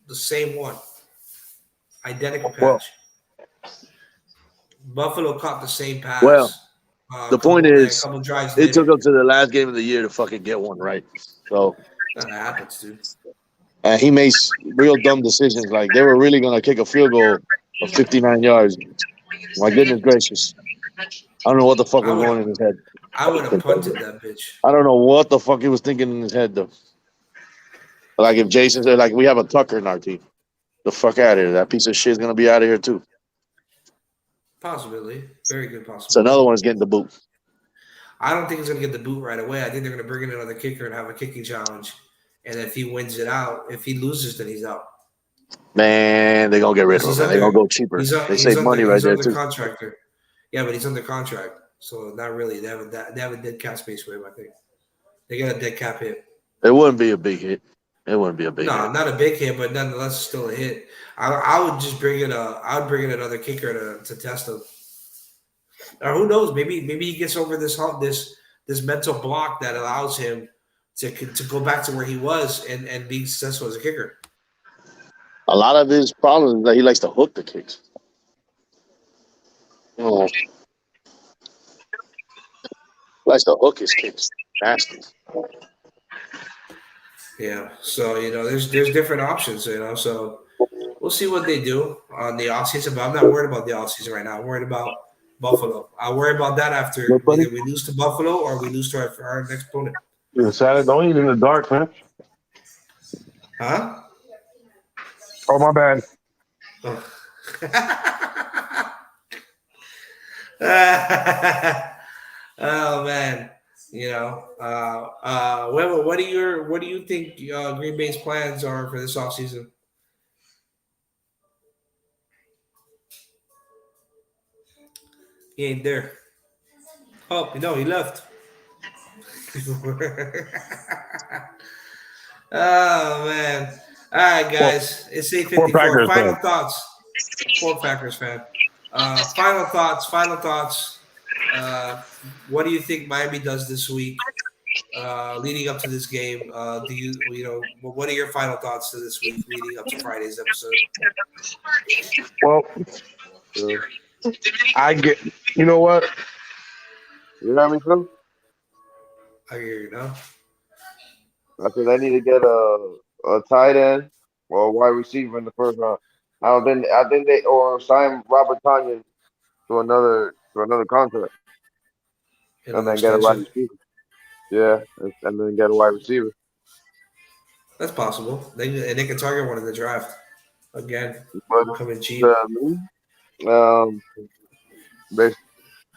the same one, identical Well- catch. Buffalo caught the same pass. Well, the point is, couple drives it took later. up to the last game of the year to fucking get one right. So, That happens, dude. and he makes real dumb decisions. Like they were really gonna kick a field goal of 59 yards. My goodness gracious! I don't know what the fuck was going in his head. I would have punted that bitch. I don't know what the fuck he was thinking in his head though. Like if Jason said, like we have a Tucker in our team, the fuck out of here. That piece of shit is gonna be out of here too. Possibly. Very good possibility. So another one's getting the boot. I don't think he's going to get the boot right away. I think they're going to bring in another kicker and have a kicking challenge And if he wins it out, if he loses, then he's out. Man, they're gonna get rid of him. They're gonna go cheaper. They save money right there too. Contractor. Yeah, but he's under contract, so not really. They have a dead cap space for him. I think they got a dead cap hit. It wouldn't be a big hit. It wouldn't be a big hit. No, not a big hit, but nonetheless, still a hit. I would just bring in another kicker to test him. Or who knows? Maybe he gets over this hump, this mental block that allows him to go back to where he was and be successful as a kicker. A lot of his problem is that he likes to hook the kicks. Oh. Likes to hook his kicks. Nasty. Yeah. So, there's different options, so we'll see what they do on the offseason, but I'm not worried about the offseason right now. I'm worried about Buffalo. I'll worry about that after either we lose to Buffalo or we lose to our next opponent. Saturday, don't eat in the dark, man. Huh? Oh, my bad. Oh man, what do you think Green Bay's plans are for this offseason? He ain't there. Oh, he left. Oh man. All right, guys. It's 8:54. Final thoughts. Poor Packers fan. Final thoughts. What do you think Miami does this week, leading up to this game? What are your final thoughts to this week, leading up to Friday's episode? Well, you know what? You know what I mean, Phil? I hear you now. I said they need to get a tight end or a wide receiver in the first round. I think they sign Robert Tonyan to another contract. And then get a wide receiver. Yeah, and then get a wide receiver. That's possible. They can target one in the draft again. Coming cheap.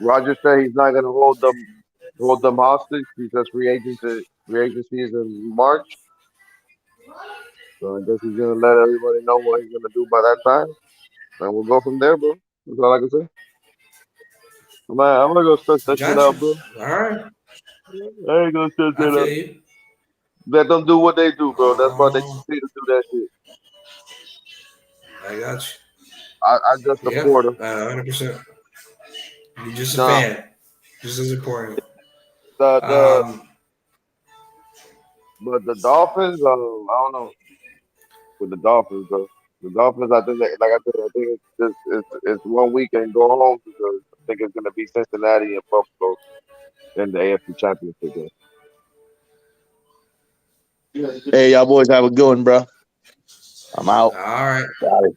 Roger said he's not going to hold them hostage. He says free agency is in March. So I guess he's going to let everybody know what he's going to do by that time, and we'll go from there, bro. That's all I can say. I'm gonna go stretch that shit out, bro. All right. I ain't gonna stretch that out. Let them do what they do, bro. That's why they continue to do that shit. I got you. I just support him. 100%. You're just a fan. Just as important. But the Dolphins, I don't know. With the Dolphins, though. The Dolphins, I think, it's 1 week and go home because I think it's going to be Cincinnati and Buffalo in the AFC Championship game. Hey, y'all boys have a good one, bro. I'm out. All right. Got it.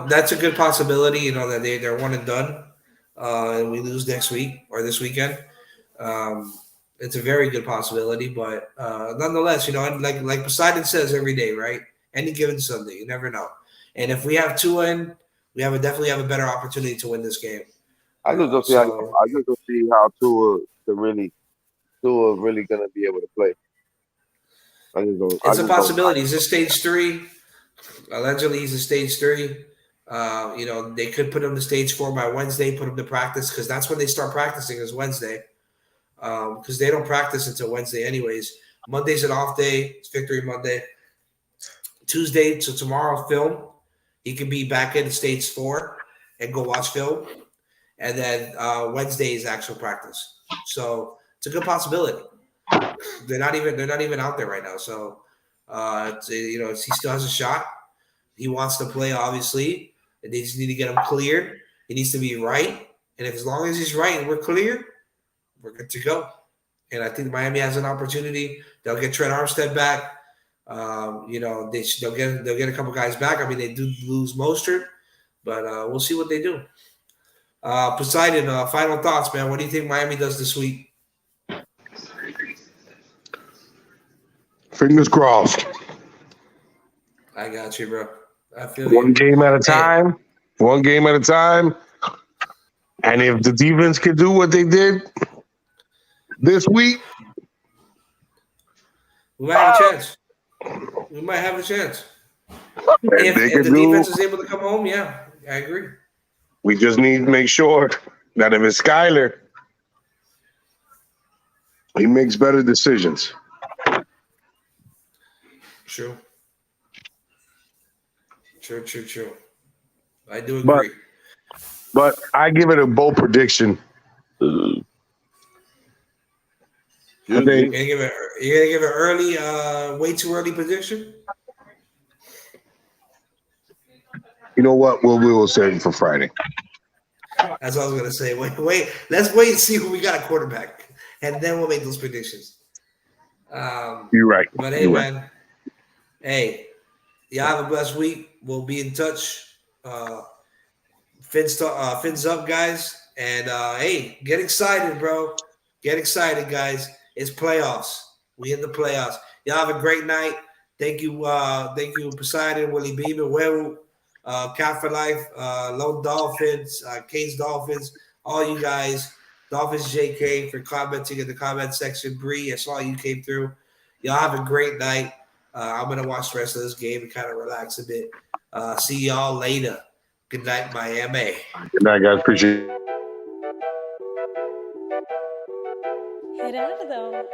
That's a good possibility, that they're one and done, and we lose next week or this weekend. It's a very good possibility, but nonetheless, like Poseidon says every day, right? Any given Sunday, you never know. And if we have Tua in, we definitely have a better opportunity to win this game. I just don't see how Tua really gonna be able to play. It's a possibility. He's a stage 3. Allegedly, he's a stage 3. They could put him to stage 4 by Wednesday, put him to practice because that's when they start practicing is Wednesday. Because they don't practice until Wednesday anyways. Monday's an off day. It's Victory Monday. Tuesday to tomorrow film. He could be back in stage 4 and go watch film. And then Wednesday is actual practice. So it's a good possibility. They're not even out there right now. So he still has a shot. He wants to play, obviously. And they just need to get him cleared. He needs to be right. And as long as he's right and we're clear, we're good to go. And I think Miami has an opportunity. They'll get Trent Armstead back. They'll get a couple guys back. I mean, they do lose Mostert, but we'll see what they do. Poseidon, final thoughts, man. What do you think Miami does this week? Fingers crossed. I got you, bro. I feel One game at a time. One game at a time. And if the defense could do what they did this week, We might have a chance. We might have a chance. If the defense is able to come home, yeah, I agree. We just need to make sure that if it's Skyler, he makes better decisions. True. I do agree. But I give it a bold prediction. You're gonna give it early, way too early prediction? You know what? We will save it for Friday. That's what I was gonna say. Wait. Let's wait and see who we got a quarterback, and then we'll make those predictions. You're right. But hey, man. Hey, y'all have a blessed week. We'll be in touch. Fins up, guys. And hey, get excited, bro. Get excited, guys. It's playoffs. We in the playoffs. Y'all have a great night. Thank you, Poseidon, Willie Beaver, Will, Cat for Life, Lone Dolphins, Canes Dolphins, all you guys, Dolphins JK for commenting in the comment section. Bree, I saw you came through. Y'all have a great night. I'm gonna watch the rest of this game and kind of relax a bit. See y'all later. Good night, Miami. Good night, guys. Appreciate it. Gerardo.